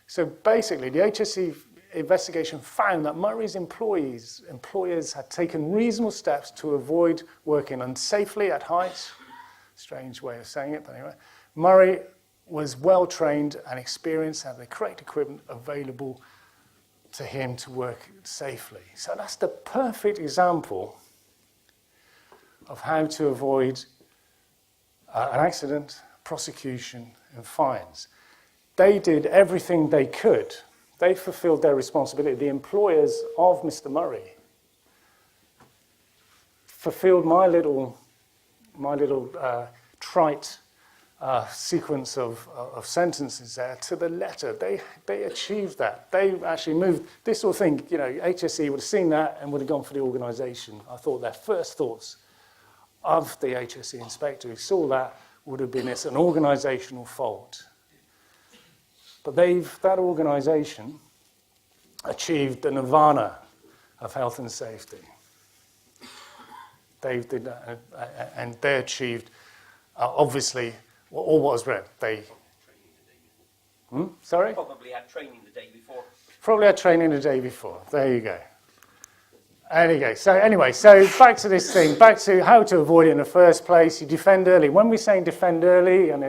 So basically, the HSE investigation found that Murray's employers had taken reasonable steps to avoid working unsafely at height. Strange way of saying it, but anyway. Murray was well trained and experienced, had the correct equipment available to him to work safely. So that's the perfect example of how to avoid an accident, prosecution, and fines. They did everything they could. They fulfilled their responsibility. The employers of Mr. Murray fulfilled my little trite sequence of sentences there to the letter. They achieved that. They actually moved. This sort of thing, HSE would have seen that and would have gone for the organisation. I thought their first thoughts of the HSE inspector who saw that would have been it's an organisational fault. But that organisation achieved the nirvana of health and safety. They did that, and they achieved, obviously, all what was read. Sorry? Probably had training the day before. Probably had training the day before. There you go. There you go. So anyway, so back to this thing, back to how to avoid it in the first place. You defend early. When we're saying defend early, and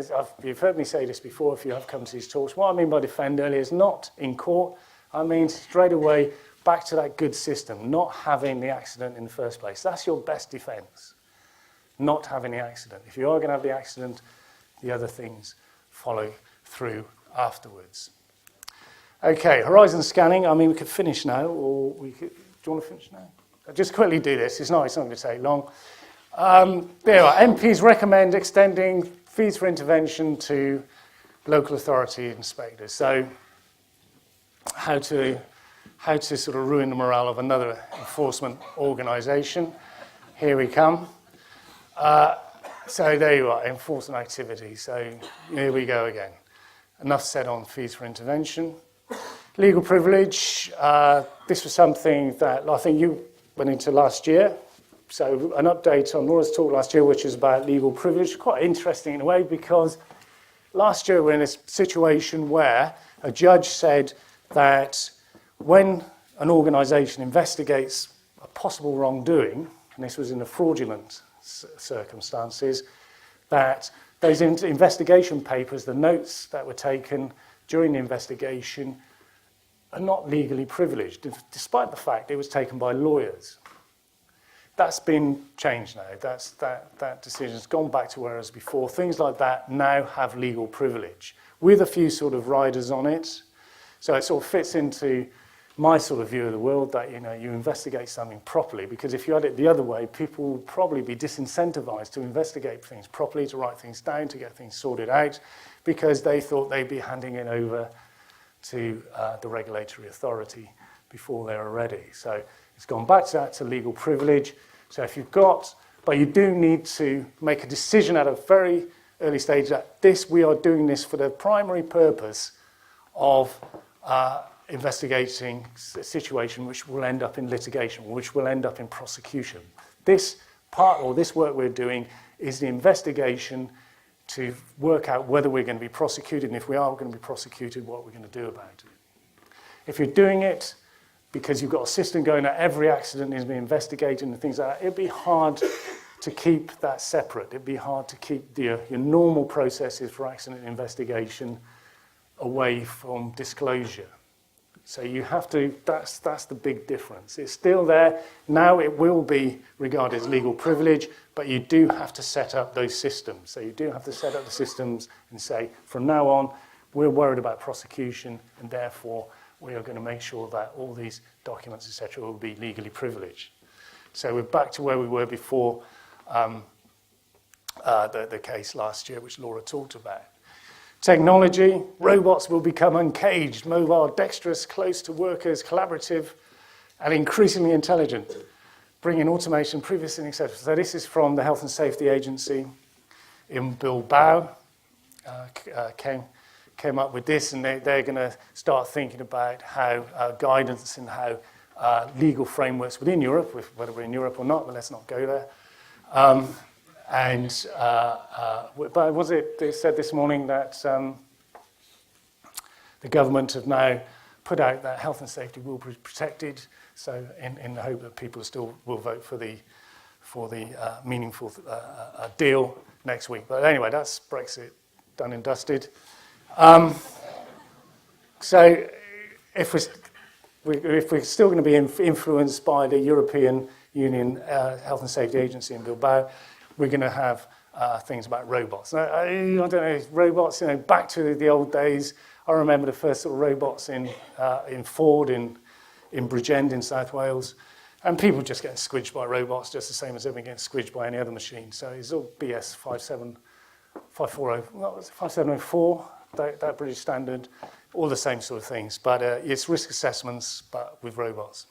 you've heard me say this before if you have come to these talks, what I mean by defend early is not in court. I mean straight away back to that good system, not having the accident in the first place. That's your best defence, not having the accident. If you are going to have the accident, the other things follow through afterwards. Okay, horizon scanning. I mean, we could finish now, or we could... Do you want to finish now? I'll just quickly do this. It's not going to take long. There you are. MPs recommend extending fees for intervention to local authority inspectors. So how to sort of ruin the morale of another enforcement organisation. Here we come. So there you are, enforcement activity. So here we go again. Enough said on fees for intervention. Legal privilege, this was something that I think you went into last year. So an update on Laura's talk last year, which is about legal privilege. Quite interesting in a way, because last year we're in a situation where a judge said that when an organisation investigates a possible wrongdoing, and this was in the fraudulent circumstances, that those investigation papers, the notes that were taken during the investigation, are not legally privileged, despite the fact it was taken by lawyers. That's been changed now. That decision's gone back to where it was before. Things like that now have legal privilege, with a few sort of riders on it. So it sort of fits into my sort of view of the world, that you investigate something properly, because if you had it the other way, people would probably be disincentivized to investigate things properly, to write things down, to get things sorted out, because they thought they'd be handing it over to the regulatory authority before they were ready. So it's gone back to legal privilege. So if you've got, but you do need to make a decision at a very early stage that we are doing this for the primary purpose of investigating a situation which will end up in litigation, which will end up in prosecution. This part, or this work we're doing, is the investigation to work out whether we're going to be prosecuted, and if we are going to be prosecuted, what we're going to do about it. If you're doing it because you've got a system going that every accident is being investigated and things like that, it'd be hard to keep that separate. It'd be hard to keep your normal processes for accident investigation away from disclosure. So you have to, that's the big difference. It's still there. Now it will be regarded as legal privilege, but you do have to set up those systems. So you do have to set up the systems and say, from now on, we're worried about prosecution, and therefore we are going to make sure that all these documents, etc., will be legally privileged. So we're back to where we were before the case last year, which Laura talked about. Technology, robots will become uncaged, mobile, dexterous, close to workers, collaborative, and increasingly intelligent, bringing automation, privacy, etc. So this is from the Health and Safety Agency in Bilbao, came up with this, and they're going to start thinking about how guidance and how legal frameworks within Europe, whether we're in Europe or not, but let's not go there. But was it, they said this morning that the government have now put out that health and safety will be protected, so in the hope that people still will vote for the meaningful deal next week. But anyway, that's Brexit done and dusted. So if we're still going to be influenced by the European Union Health and Safety Agency in Bilbao, we're going to have things about robots. Now, I don't know, robots, back to the old days. I remember the first sort of robots in Ford in Bridgend in South Wales, and people just getting squidged by robots just the same as they've been getting squidged by any other machine. So it's all BS 5704, that British standard, all the same sort of things. But it's risk assessments, but with robots.